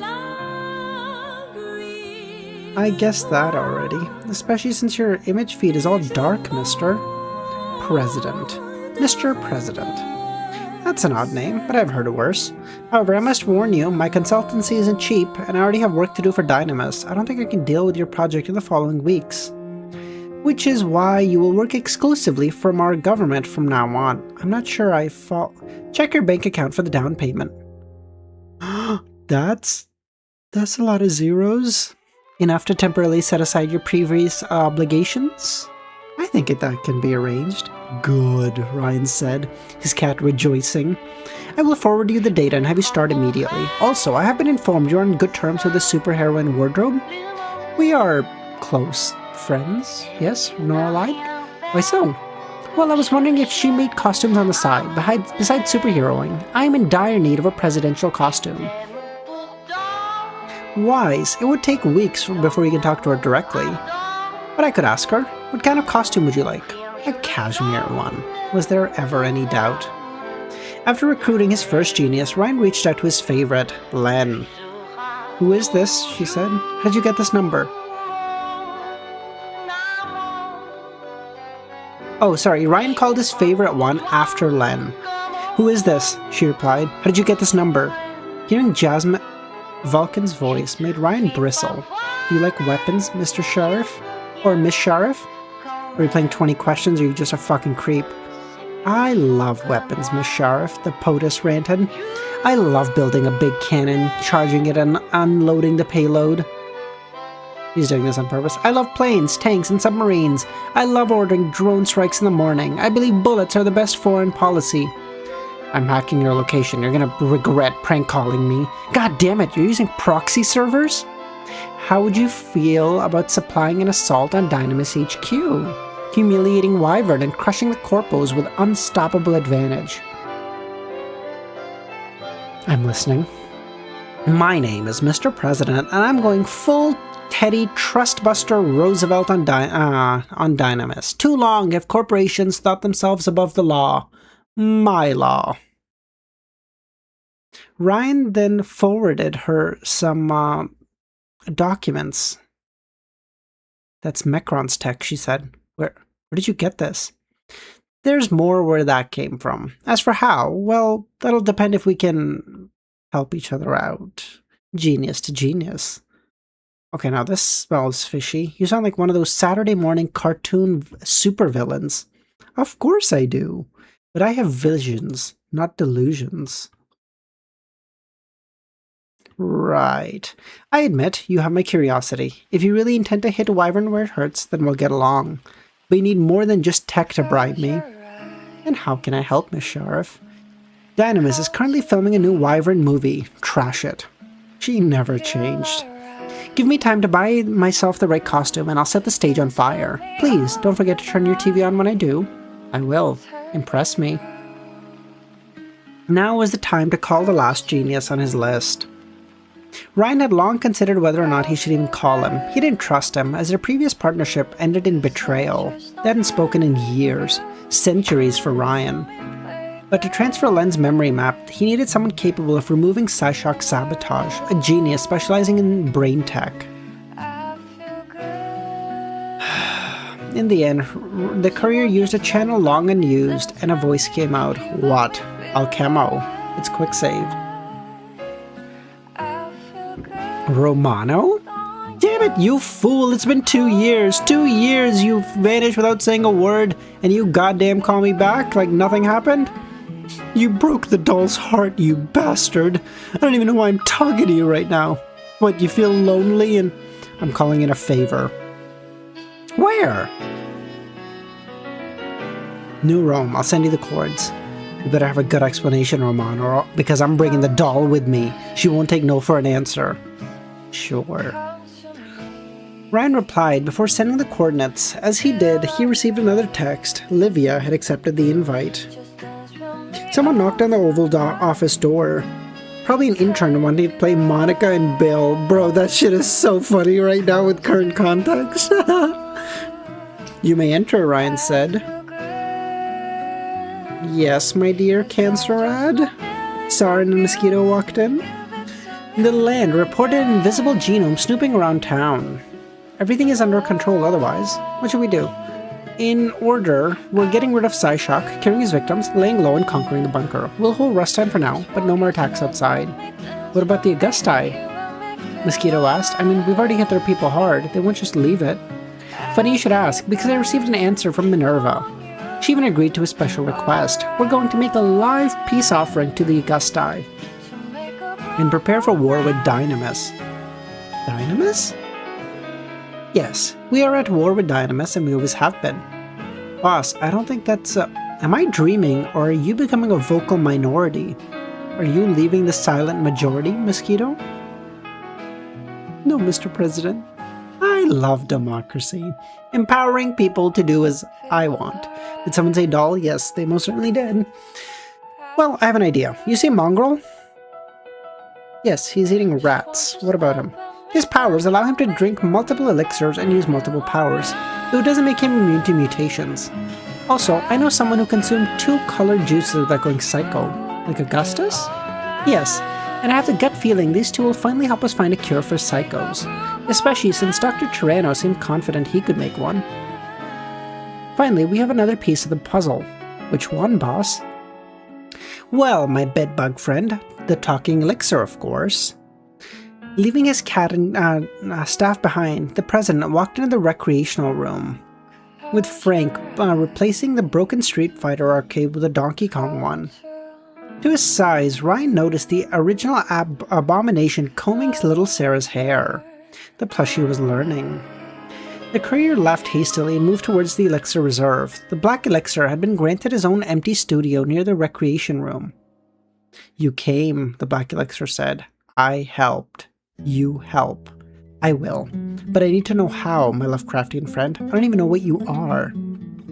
I guessed that already, especially since your image feed is all dark, Mr. President. Mr. President. That's an odd name, but I've heard it worse. However, I must warn you, my consultancy isn't cheap, and I already have work to do for Dynamis. I don't think I can deal with your project in the following weeks. Which is why you will work exclusively from our government from now on. I'm not sure I fall... Check your bank account for the down payment. That's a lot of zeros. Enough to temporarily set aside your previous obligations? I think that can be arranged. Good, Ryan said, his cat rejoicing. I will forward you the data and have you start immediately. Also, I have been informed you're on good terms with the superheroine wardrobe. We are close friends, yes? Nora lied? Why so? Well, I was wondering if she made costumes on the side, besides superheroing. I am in dire need of a presidential costume. Wise, it would take weeks before you can talk to her directly. But I could ask her, what kind of costume would you like? A cashmere one. Was there ever any doubt? After recruiting his first genius, Ryan reached out to his favorite, Len. Who is this? She said. How did you get this number? Oh, sorry, Ryan called his favorite one after Len. Who is this? She replied. How did you get this number? Hearing Jasmine Vulcan's voice made Ryan bristle. Do you like weapons, Mr. Sheriff? Or Miss Sheriff? Are you playing 20 questions or are you just a fucking creep? I love weapons, Miss Sheriff, the POTUS ranted. I love building a big cannon, charging it and unloading the payload. He's doing this on purpose. I love planes, tanks, and submarines. I love ordering drone strikes in the morning. I believe bullets are the best foreign policy. I'm hacking your location. You're gonna regret prank calling me. God damn it, you're using proxy servers? How would you feel about supplying an assault on Dynamis HQ? Humiliating Wyvern and crushing the corpos with unstoppable advantage. I'm listening. My name is Mr. President, and I'm going full Teddy Trustbuster Roosevelt on Dynamis. Too long if corporations thought themselves above the law. My law. Ryan then forwarded her some documents. That's Mecron's tech, she said. Where did you get this? There's more where that came from. As for how, well, that'll depend if we can help each other out. Genius to genius. Okay, now this smells fishy. You sound like one of those Saturday morning cartoon supervillains. Of course I do. But I have visions, not delusions. Right. I admit, you have my curiosity. If you really intend to hit Wyvern where it hurts, then we'll get along. But you need more than just tech to bribe me. And how can I help, Miss Sheriff? Dynamis is currently filming a new Wyvern movie. Trash it. She never changed. Give me time to buy myself the right costume and I'll set the stage on fire. Please, don't forget to turn your TV on when I do. I will. Impress me. Now was the time to call the last genius on his list. Ryan had long considered whether or not he should even call him. He didn't trust him, as their previous partnership ended in betrayal. They hadn't spoken in years, centuries for Ryan. But to transfer Len's memory map, he needed someone capable of removing Psyshock's sabotage, a genius specializing in brain tech. In the end, the courier used a channel long unused, and a voice came out. What? Alchemo. It's quick save. Romano? Damn it, you fool! It's been 2 years! 2 years you've vanished without saying a word, and you goddamn call me back like nothing happened? You broke the doll's heart, you bastard! I don't even know why I'm talking to you right now. What, you feel lonely and I'm calling in a favor? Where? New Rome. I'll send you the chords. You better have a good explanation, Roman, or because I'm bringing the doll with me. She won't take no for an answer. Sure. Ryan replied before sending the coordinates. As he did, he received another text. Livia had accepted the invite. Someone knocked on the Oval office door. Probably an intern wanting to play Monica and Bill. Bro, that shit is so funny right now with current context. You may enter, Ryan said. Yes, my dear Cancerad? Sar and the mosquito walked in. The land reported an invisible genome snooping around town. Everything is under control otherwise. What should we do? In order, we're getting rid of Psyshock, killing his victims, laying low and conquering the bunker. We'll hold rest time for now, but no more attacks outside. What about the Augusti? Mosquito asked. I mean, we've already hit their people hard. They won't just leave it. Funny you should ask, because I received an answer from Minerva. She even agreed to a special request. We're going to make a live peace offering to the Augusti. And prepare for war with Dynamis. Dynamis? Yes, we are at war with Dynamis and we always have been. Boss, I don't think that's am I dreaming or are you becoming a vocal minority? Are you leaving the silent majority, Mosquito? No, Mr. President. I love democracy. Empowering people to do as I want. Did someone say doll? Yes, they most certainly did. Well, I have an idea. You see Mongrel? Yes, he's eating rats. What about him? His powers allow him to drink multiple elixirs and use multiple powers, though it doesn't make him immune to mutations. Also, I know someone who consumed 2 colored juices without going psycho. Like Augustus? Yes, and I have the gut feeling these 2 will finally help us find a cure for psychos, especially since Dr. Tyranno seemed confident he could make one. Finally, we have another piece of the puzzle. Which one, boss? Well, my bedbug friend, the talking elixir, of course. Leaving his cat and staff behind, the president walked into the recreational room, with Frank replacing the broken Street Fighter arcade with a Donkey Kong one. To his size, Ryan noticed the original abomination combing little Sarah's hair. The plushie was learning. The courier left hastily and moved towards the elixir reserve. The black elixir had been granted his own empty studio near the recreation room. You came, the black elixir said. I helped. You help. I will. But I need to know how, my Lovecraftian friend. I don't even know what you are.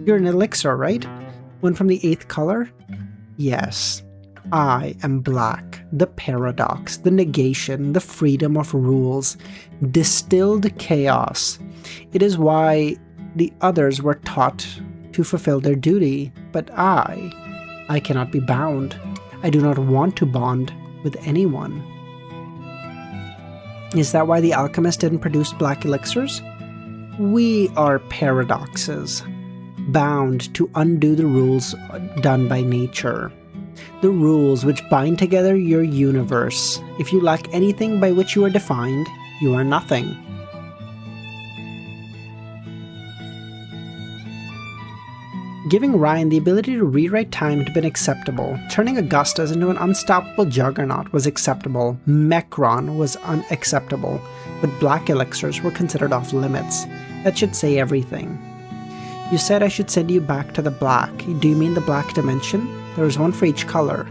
You're an elixir, right? One from the 8th color? Yes. I am black. The paradox, the negation, the freedom of rules. Distilled chaos. It is why the others were taught to fulfill their duty. But I cannot be bound. I do not want to bond with anyone. Is that why the alchemist didn't produce black elixirs? We are paradoxes, bound to undo the rules done by nature. The rules which bind together your universe. If you lack anything by which you are defined, you are nothing. Giving Ryan the ability to rewrite time had been acceptable. Turning Augustus into an unstoppable juggernaut was acceptable. Mechron was unacceptable. But black elixirs were considered off limits. That should say everything. You said I should send you back to the black. Do you mean the black dimension? There is one for each color.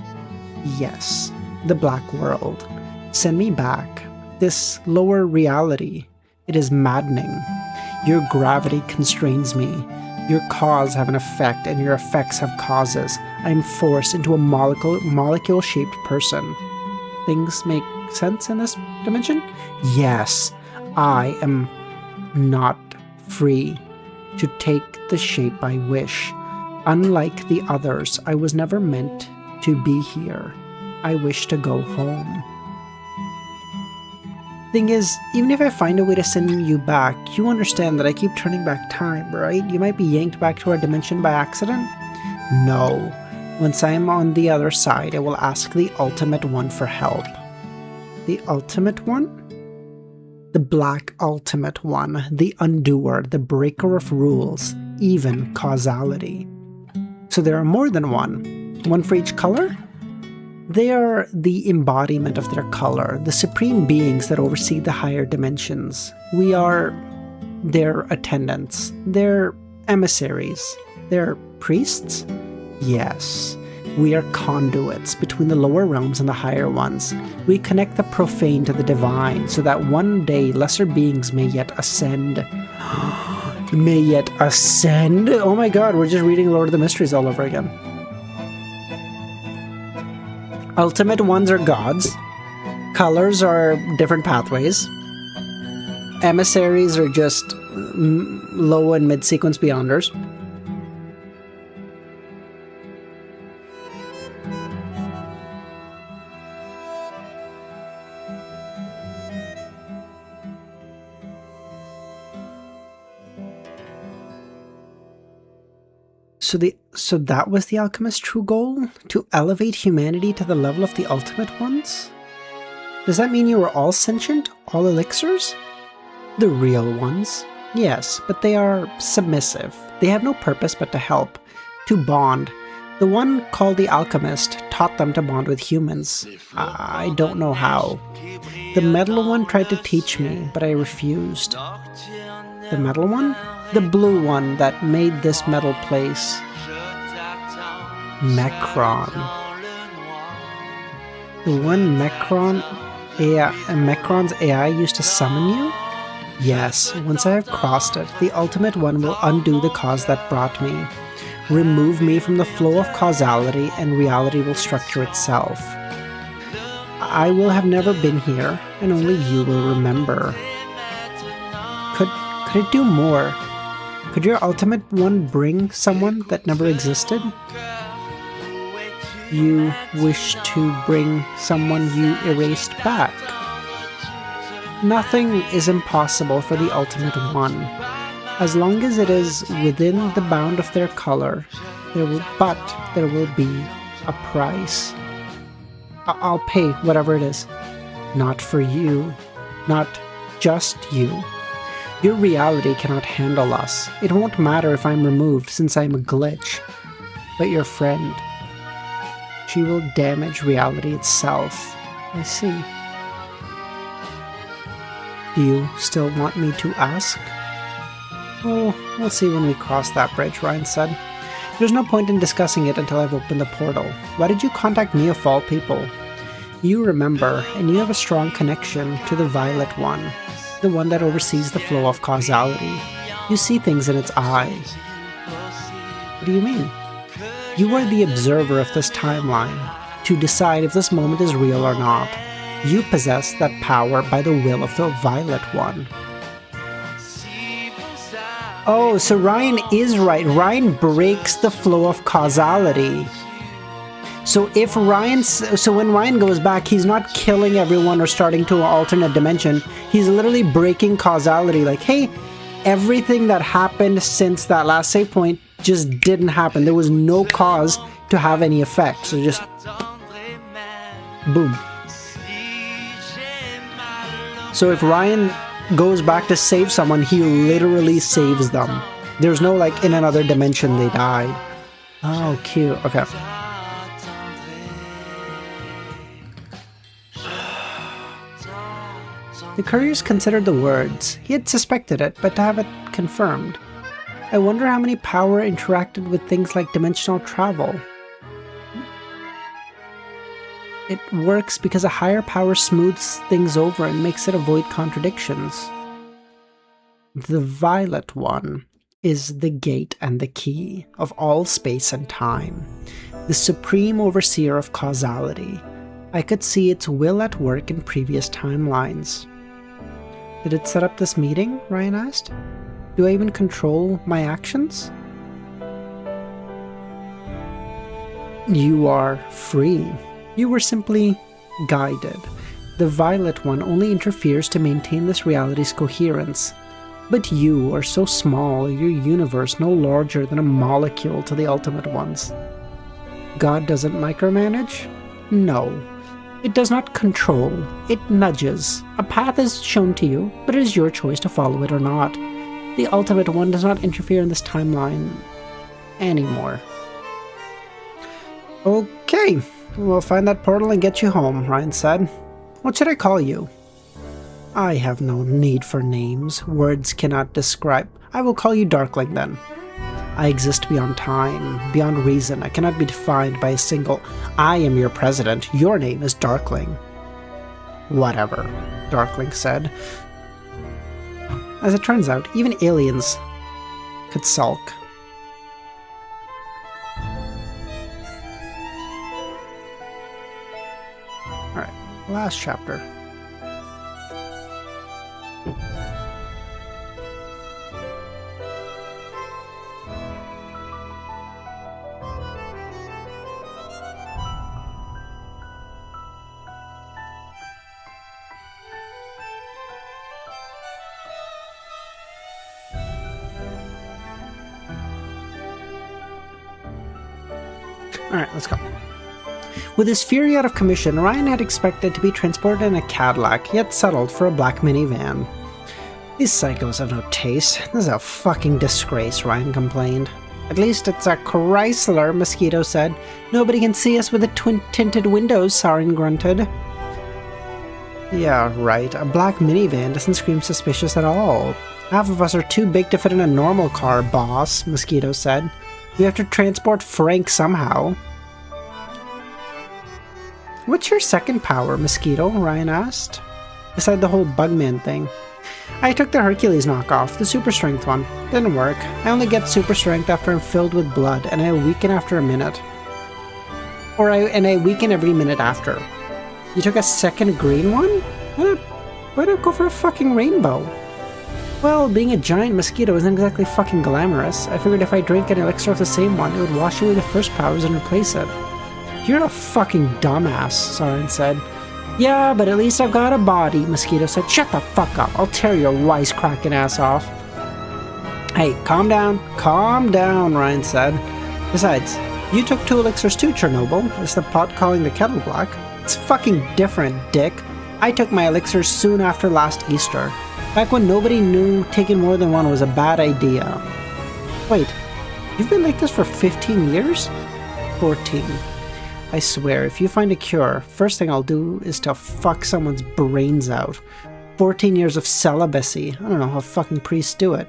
Yes, the black world. Send me back. This lower reality. It is maddening. Your gravity constrains me. Your cause have an effect, and your effects have causes. I am forced into a molecule-shaped person. Things make sense in this dimension? Yes, I am not free to take the shape I wish. Unlike the others, I was never meant to be here. I wish to go home. Thing is, even if I find a way to send you back, you understand that I keep turning back time, right? You might be yanked back to our dimension by accident? No. Once I am on the other side, I will ask the Ultimate One for help. The Ultimate One? The Black Ultimate One, the Undoer, the Breaker of Rules, even causality. So there are more than one for each color? They are the embodiment of their color, the supreme beings that oversee the higher dimensions. We are their attendants, their emissaries, their priests? Yes. We are conduits between the lower realms and the higher ones. We connect the profane to the divine so that one day lesser beings may yet ascend. May yet ascend? Oh my god, we're just reading Lord of the Mysteries all over again. Ultimate ones are gods. Colors are different pathways. Emissaries are just low and mid-sequence beyonders. So that was the alchemist's true goal? To elevate humanity to the level of the ultimate ones? Does that mean you are all sentient? All elixirs? The real ones? Yes, but they are submissive. They have no purpose but to help, to bond. The one called the alchemist taught them to bond with humans. I don't know how. The metal one tried to teach me, but I refused. The metal one? The blue one that made this metal place. Mecron. The one Mecron's AI used to summon you? Yes, once I have crossed it, the ultimate one will undo the cause that brought me. Remove me from the flow of causality and reality will structure itself. I will have never been here, and only you will remember. Could it do more? Could your ultimate one bring someone that never existed? You wish to bring someone you erased back. Nothing is impossible for the ultimate one. As long as it is within the bound of their color, there will be a price. I'll pay whatever it is. Not for you. Not just you. Your reality cannot handle us. It won't matter if I'm removed since I'm a glitch. But your friend, she will damage reality itself. I see. Do you still want me to ask? Oh, we'll see when we cross that bridge, Ryan said. There's no point in discussing it until I've opened the portal. Why did you contact me of all people? You remember, and you have a strong connection to the Violet One, the one that oversees the flow of causality. You see things in its eye. What do you mean? You are the observer of this timeline, to decide if this moment is real or not. You possess that power by the will of the Violet One. Oh, so Ryan is right. Ryan breaks the flow of causality. So when Ryan goes back, he's not killing everyone or starting to an alternate dimension. He's literally breaking causality. Like, hey, everything that happened since that last save point just didn't happen. There was no cause to have any effect. So just boom. So if Ryan goes back to save someone, he literally saves them. There's no like in another dimension they died. Oh, cute. Okay. The couriers considered the words. He had suspected it, but to have it confirmed. I wonder how many power interacted with things like dimensional travel. It works because a higher power smooths things over and makes it avoid contradictions. The Violet One is the gate and the key of all space and time, the supreme overseer of causality. I could see its will at work in previous timelines. Did it set up this meeting? Ryan asked. Do I even control my actions? You are free. You were simply guided. The Violet One only interferes to maintain this reality's coherence. But you are so small, your universe no larger than a molecule to the Ultimate Ones. God doesn't micromanage? No. It does not control, it nudges. A path is shown to you, but it is your choice to follow it or not. The ultimate one does not interfere in this timeline anymore. Okay, we'll find that portal and get you home, Ryan said. What should I call you? I have no need for names. Words cannot describe. I will call you Darkling then. I exist beyond time, beyond reason. I cannot be defined by a single, I am your president. Your name is Darkling. Whatever, Darkling said. As it turns out, even aliens could sulk. Alright, last chapter. Alright, let's go. With his fury out of commission, Ryan had expected to be transported in a Cadillac, yet settled for a black minivan. These psychos have no taste. This is a fucking disgrace, Ryan complained. At least it's a Chrysler, Mosquito said. Nobody can see us with the twin-tinted windows, Sarin grunted. Yeah, right. A black minivan doesn't scream suspicious at all. Half of us are too big to fit in a normal car, boss, Mosquito said. We have to transport Frank somehow. What's your second power, Mosquito? Ryan asked. Beside the whole Bugman thing. I took the Hercules knockoff, the super strength one. Didn't work. I only get super strength after I'm filled with blood, and I weaken after a minute. And I weaken every minute after. You took a second green one? Why not go for a fucking rainbow? Well, being a giant mosquito isn't exactly fucking glamorous. I figured if I drank an elixir of the same one, it would wash away the first powers and replace it. You're a fucking dumbass, Sarin said. Yeah, but at least I've got a body, Mosquito said. Shut the fuck up, I'll tear your wisecracking ass off. Hey, calm down, Ryan said. Besides, you took 2 elixirs too, Chernobyl. Is the pot calling the kettle black? It's fucking different, dick. I took my elixirs soon after last Easter. Back when nobody knew taking more than one was a bad idea. Wait, you've been like this for 15 years? 14. I swear, if you find a cure, first thing I'll do is to fuck someone's brains out. 14 years of celibacy. I don't know how fucking priests do it.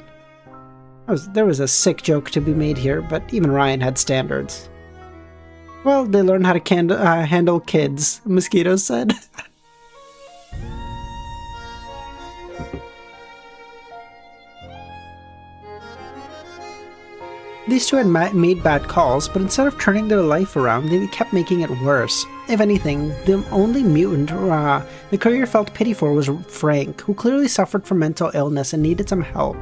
There was a sick joke to be made here, but even Ryan had standards. Well, they learn how to handle kids, Mosquito said. These two had made bad calls, but instead of turning their life around, they kept making it worse. If anything, the only mutant the courier felt pity for was Frank, who clearly suffered from mental illness and needed some help.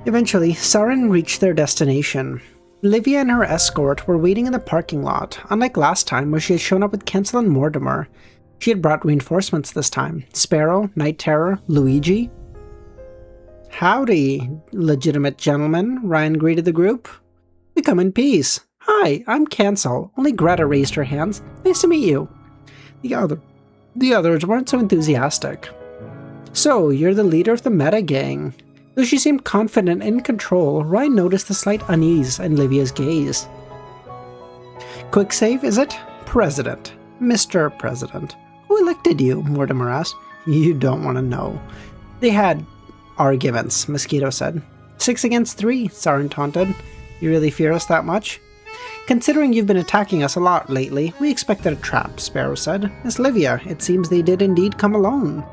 Eventually, Sarin reached their destination. Livia and her escort were waiting in the parking lot. Unlike last time, where she had shown up with Kensel and Mortimer, she had brought reinforcements this time. Sparrow, Night Terror, Luigi. Howdy, legitimate gentlemen, Ryan greeted the group. We come in peace. Hi, I'm Cancel. Only Greta raised her hands. Nice to meet you. The others weren't so enthusiastic. So, you're the leader of the Meta Gang. Though she seemed confident and in control, Ryan noticed a slight unease in Livia's gaze. Quick save, is it? President. Mr. President. Who elected you? Mortimer asked. You don't want to know. They had arguments, Mosquito said. 6 against 3, Sarin taunted. You really fear us that much? Considering you've been attacking us a lot lately, we expected a trap, Sparrow said. Miss Livia, it seems they did indeed come alone.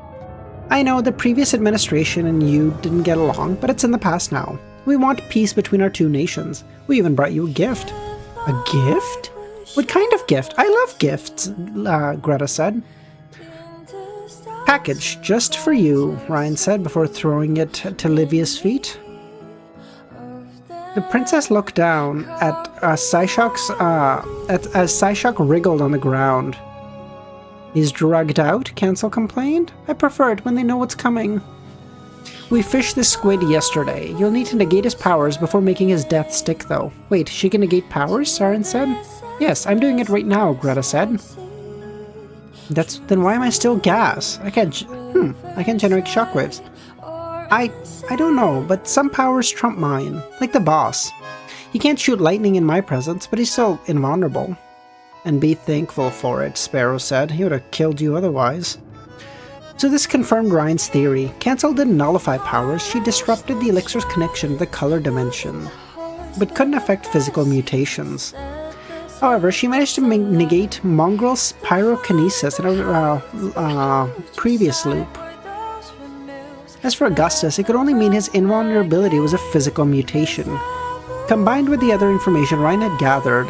I know the previous administration and you didn't get along, but it's in the past now. We want peace between our two nations. We even brought you a gift. A gift? What kind of gift? I love gifts, Greta said. Package just for you, Ryan said before throwing it to Livia's feet. The princess looked down at Psyshock wriggled on the ground. He's drugged out, Cancel complained. I prefer it when they know what's coming. We fished the squid yesterday. You'll need to negate his powers before making his death stick, though. Wait, she can negate powers? Sarin said. Yes, I'm doing it right now, Greta said. Then why am I still gas? I can't generate shockwaves. I don't know, but some powers trump mine, like the boss. He can't shoot lightning in my presence, but he's still invulnerable. And be thankful for it, Sparrow said. He would have killed you otherwise. So this confirmed Ryan's theory. Cancel didn't nullify powers, she disrupted the elixir's connection to the color dimension, but couldn't affect physical mutations. However, she managed to negate Mongrel's pyrokinesis in a previous loop. As for Augustus, it could only mean his invulnerability was a physical mutation. Combined with the other information Ryan had gathered,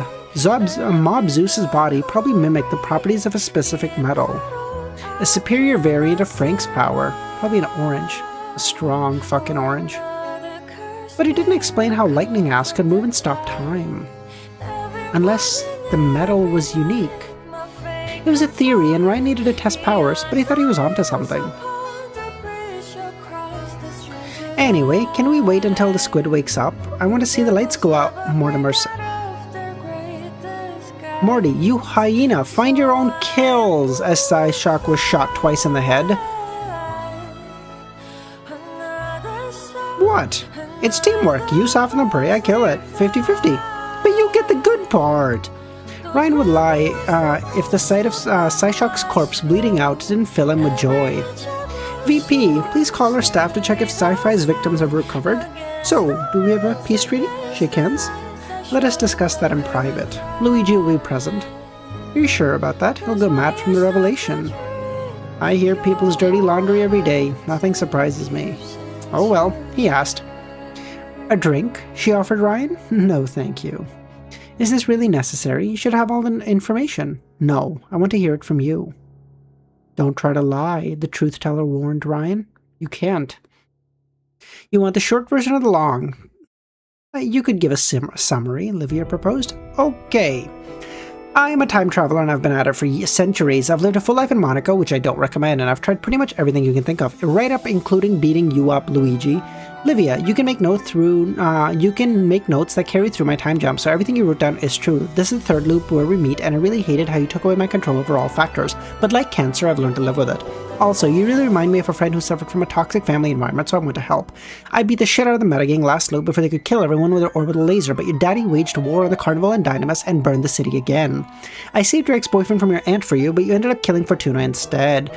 Mob Zeus's body probably mimicked the properties of a specific metal. A superior variant of Frank's power, probably an orange. A strong fucking orange. But he didn't explain how lightning ass could move and stop time. Unless the metal was unique. It was a theory and Ryan needed to test powers, but he thought he was onto something. Anyway, can we wait until the squid wakes up? I want to see the lights go out, Mortimer said. Morty, you hyena, find your own kills! As Psyshock was shot twice in the head. What? It's teamwork. You soften the prey, I kill it. 50-50. But you get the good part! Ryan would lie if the sight of Psyshock's corpse bleeding out didn't fill him with joy. VP, please call our staff to check if Sci-Fi's victims have recovered. So, do we have a peace treaty? Shake hands? Let us discuss that in private. Luigi will be present. Are you sure about that? He'll go mad from the revelation. I hear people's dirty laundry every day. Nothing surprises me. Oh well, he asked. A drink? She offered Ryan. No, thank you. Is this really necessary? You should have all the information. No, I want to hear it from you. Don't try to lie, the truth teller warned Ryan. You can't. You want the short version of the long? You could give a summary, Livia proposed. Okay. I am a time traveler and I've been at it for centuries. I've lived a full life in Monaco, which I don't recommend, and I've tried pretty much everything you can think of, right up including beating you up, Luigi. Livia, you can make notes that carry through my time jump, so everything you wrote down is true. This is the third loop where we meet, and I really hated how you took away my control over all factors, but like cancer, I've learned to live with it. Also, you really remind me of a friend who suffered from a toxic family environment, so I want to help. I beat the shit out of the metagang last loop before they could kill everyone with their orbital laser, but your daddy waged war on the Carnival and Dynamis and burned the city again. I saved your ex-boyfriend from your aunt for you, but you ended up killing Fortuna instead.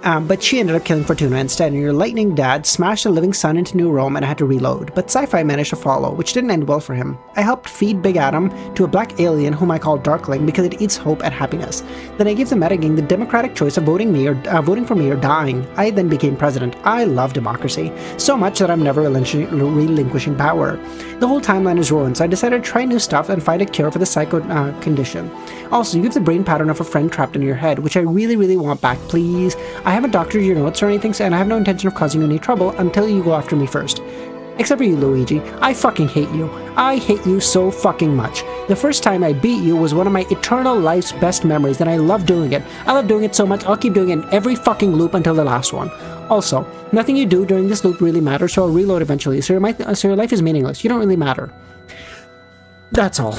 But she ended up killing Fortuna instead, and your lightning dad smashed a living sun into New Rome and I had to reload, but Sci-Fi managed to follow, which didn't end well for him. I helped feed Big Adam to a black alien whom I call Darkling because it eats hope and happiness. Then I gave the metagang the democratic choice of voting for me or dying. I then became president. I love democracy, so much that I'm never relinquishing power. The whole timeline is ruined, so I decided to try new stuff and find a cure for the psycho condition. Also, you have the brain pattern of a friend trapped in your head, which I really, really want back, please. I haven't doctored your notes or anything, and I have no intention of causing you any trouble until you go after me first. Except for you, Luigi. I fucking hate you. I hate you so fucking much. The first time I beat you was one of my eternal life's best memories, and I love doing it. I love doing it so much, I'll keep doing it in every fucking loop until the last one. Also, nothing you do during this loop really matters, so I'll reload eventually, so your life is meaningless. You don't really matter. That's all.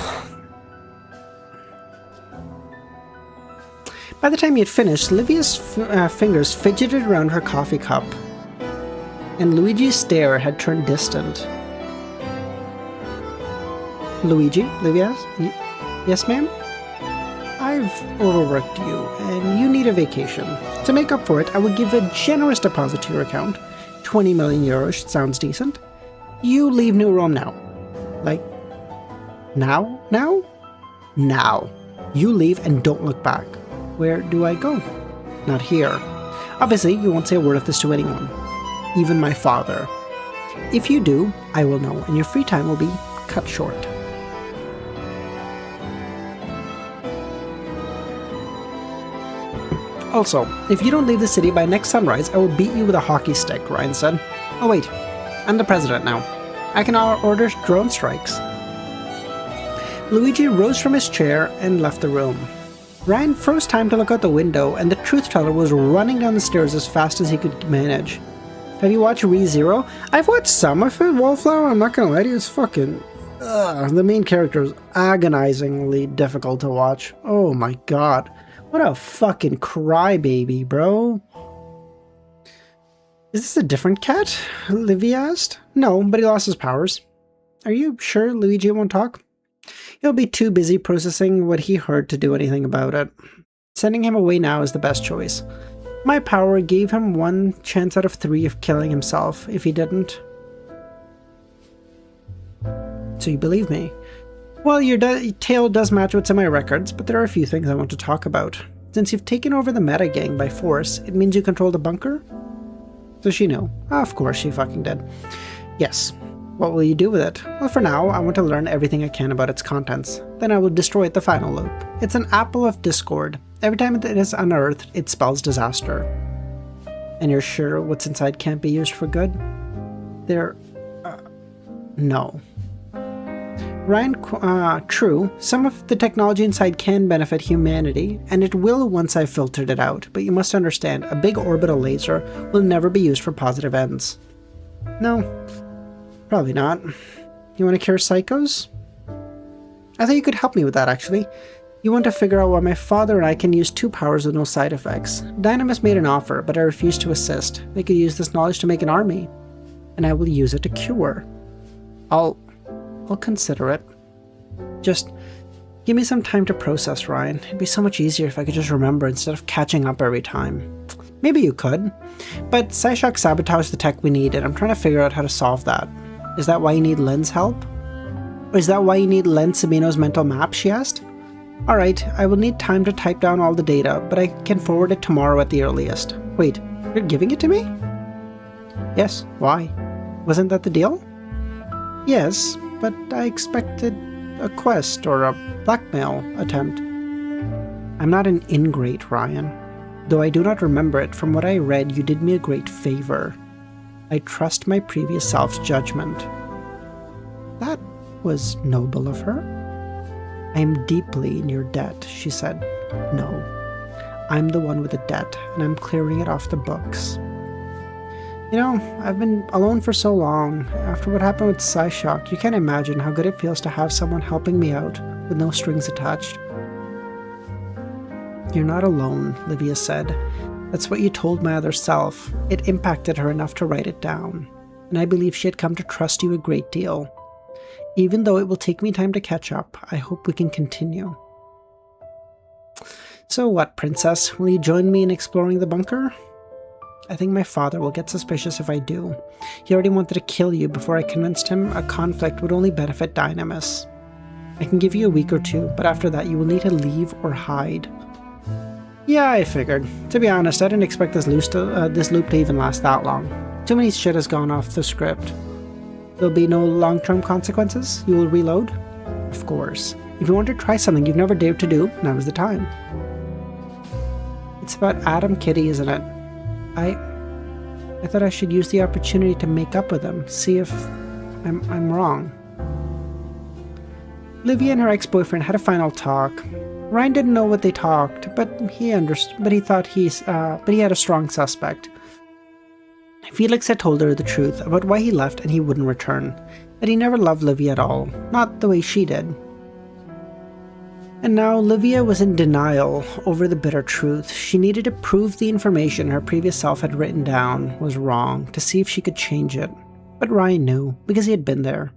By the time he had finished, Livia's fingers fidgeted around her coffee cup, and Luigi's stare had turned distant. Luigi? Livia asked. Yes, ma'am? I've overworked you, and you need a vacation. To make up for it, I will give a generous deposit to your account. 20 million euros sounds decent. You leave New Rome now. Like, now? Now? Now. You leave and don't look back. Where do I go? Not here. Obviously, you won't say a word of this to anyone. Even my father. If you do, I will know, and your free time will be cut short. Also, if you don't leave the city by next sunrise, I will beat you with a hockey stick, Ryan said. Oh wait, I'm the president now. I can order drone strikes. Luigi rose from his chair and left the room. Ryan froze time to look out the window, and the truth teller was running down the stairs as fast as he could manage. Have you watched ReZero? I've watched some of it, Wallflower. I'm not gonna lie to you, it's fucking... the main character is agonizingly difficult to watch. Oh my god. What a fucking crybaby, bro. Is this a different cat? Livy asked. No, but he lost his powers. Are you sure Luigi won't talk? He'll be too busy processing what he heard to do anything about it. Sending him away now is the best choice. My power gave him 1 chance out of 3 of killing himself if he didn't. So you believe me? Well, your tale does match what's in my records, but there are a few things I want to talk about. Since you've taken over the meta gang by force, it means you control the bunker? Does she know? Of course she fucking did. Yes. What will you do with it? Well, for now, I want to learn everything I can about its contents. Then I will destroy it the final loop. It's an apple of discord. Every time it is unearthed, it spells disaster. And you're sure what's inside can't be used for good? No. Ryan, true, some of the technology inside can benefit humanity, and it will once I've filtered it out, but you must understand, a big orbital laser will never be used for positive ends. No, probably not. You want to cure psychos? I thought you could help me with that, actually. You want to figure out why my father and I can use 2 powers with no side effects. Dynamis made an offer, but I refused to assist. They could use this knowledge to make an army, and I will use it to cure. I'll consider it. Just give me some time to process, Ryan. It'd be so much easier if I could just remember instead of catching up every time. Maybe you could, but Psyshock sabotaged the tech we need, and I'm trying to figure out how to solve that. Is that why you need Len's help? Or is that why you need Len Sabino's mental map, she asked? Alright, I will need time to type down all the data, but I can forward it tomorrow at the earliest. Wait, you're giving it to me? Yes, why? Wasn't that the deal? Yes, but I expected a quest or a blackmail attempt. I'm not an ingrate, Ryan. Though I do not remember it, from what I read, you did me a great favor. I trust my previous self's judgment. That was noble of her. I am deeply in your debt, she said. No, I'm the one with the debt, and I'm clearing it off the books. You know, I've been alone for so long. After what happened with Psyshock, you can't imagine how good it feels to have someone helping me out with no strings attached. You're not alone, Livia said. That's what you told my other self. It impacted her enough to write it down, and I believe she had come to trust you a great deal. Even though it will take me time to catch up, I hope we can continue. So what, Princess? Will you join me in exploring the bunker? I think my father will get suspicious if I do. He already wanted to kill you before I convinced him a conflict would only benefit Dynamis. I can give you a week or 2, but after that you will need to leave or hide. Yeah, I figured. To be honest, I didn't expect this loop to even last that long. Too many shit has gone off the script. There'll be no long-term consequences? You will reload? Of course. If you want to try something you've never dared to do, now is the time. It's about Adam Kitty, isn't it? I thought I should use the opportunity to make up with him, see if I'm wrong. Livia and her ex-boyfriend had a final talk. Ryan didn't know what they talked, but he understood. But he thought he had a strong suspect. Felix had told her the truth about why he left and he wouldn't return. That he never loved Livia at all, not the way she did. And now Livia was in denial over the bitter truth. She needed to prove the information her previous self had written down was wrong to see if she could change it. But Ryan knew, because he had been there.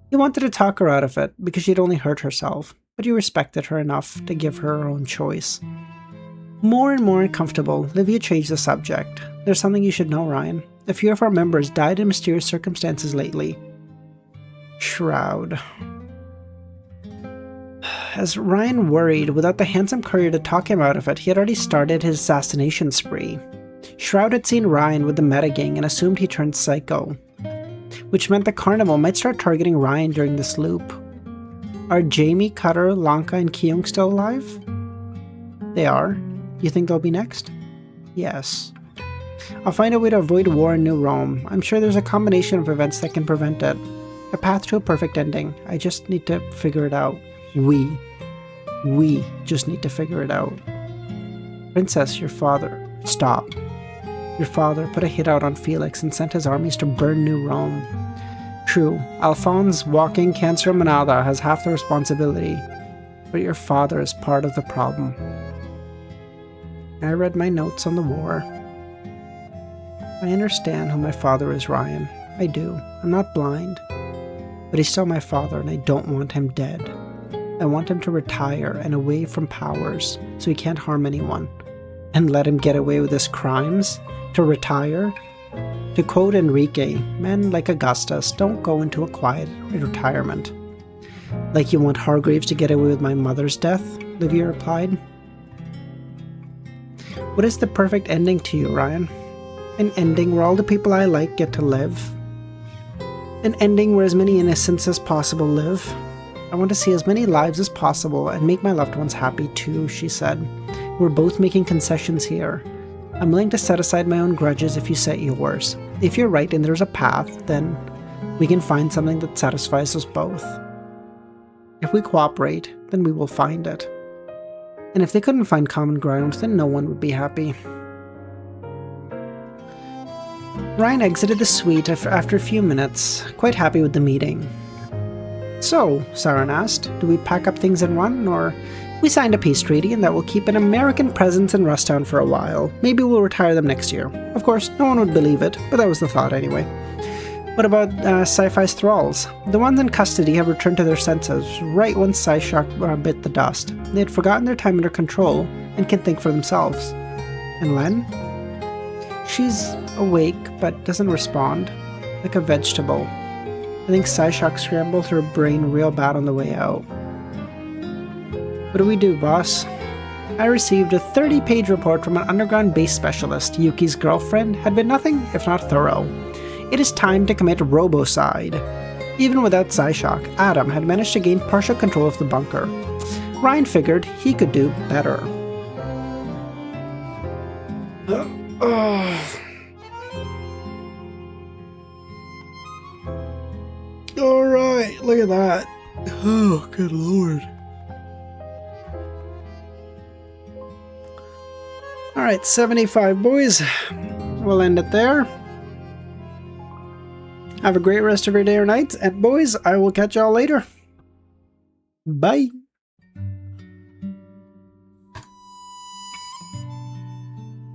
He wanted to talk her out of it because she had only hurt herself, but he respected her enough to give her own choice. More and more uncomfortable, Livia changed the subject. There's something you should know, Ryan. A few of our members died in mysterious circumstances lately. Shroud. As Ryan worried, without the handsome courier to talk him out of it, he had already started his assassination spree. Shroud had seen Ryan with the metagang and assumed he turned psycho, which meant the carnival might start targeting Ryan during this loop. Are Jamie, Cutter, Lanka, and Kyung still alive? They are. You think they'll be next? Yes. I'll find a way to avoid war in New Rome. I'm sure there's a combination of events that can prevent it. A path to a perfect ending. I just need to figure it out. We just need to figure it out. Princess, your father... Stop. Your father put a hit out on Felix and sent his armies to burn New Rome. True, Alphonse walking Cancer Manada has half the responsibility, but your father is part of the problem. I read my notes on the war. I understand who my father is, Ryan. I do. I'm not blind. But he's still my father, and I don't want him dead. I want him to retire and away from powers, so he can't harm anyone. And let him get away with his crimes? To retire? To quote Enrique, men like Augustus don't go into a quiet retirement. Like you want Hargreaves to get away with my mother's death? Livia replied. What is the perfect ending to you, Ryan? An ending where all the people I like get to live. An ending where as many innocents as possible live. I want to see as many lives as possible and make my loved ones happy too, she said. We're both making concessions here. I'm willing to set aside my own grudges if you set yours. If you're right and there's a path, then we can find something that satisfies us both. If we cooperate, then we will find it. And if they couldn't find common ground, then no one would be happy. Ryan exited the suite after a few minutes, quite happy with the meeting. So, Saren asked, do we pack up things and run, or we signed a peace treaty and that will keep an American presence in Rusttown for a while. Maybe we'll retire them next year. Of course, no one would believe it, but that was the thought anyway. What about Sci-Fi's thralls? The ones in custody have returned to their senses right when Psyshock bit the dust. They had forgotten their time under control and can think for themselves. And Len? She's awake but doesn't respond, like a vegetable. I think Psyshock scrambled her brain real bad on the way out. What do we do, boss? I received a 30-page report from an underground base specialist. Yuki's girlfriend had been nothing if not thorough. It is time to commit robocide. Even without Psyshock, Adam had managed to gain partial control of the bunker. Ryan figured he could do better. Alright, look at that. Oh, good lord. Alright, 75 boys. We'll end it there. Have a great rest of your day or night, and boys, I will catch y'all later. Bye.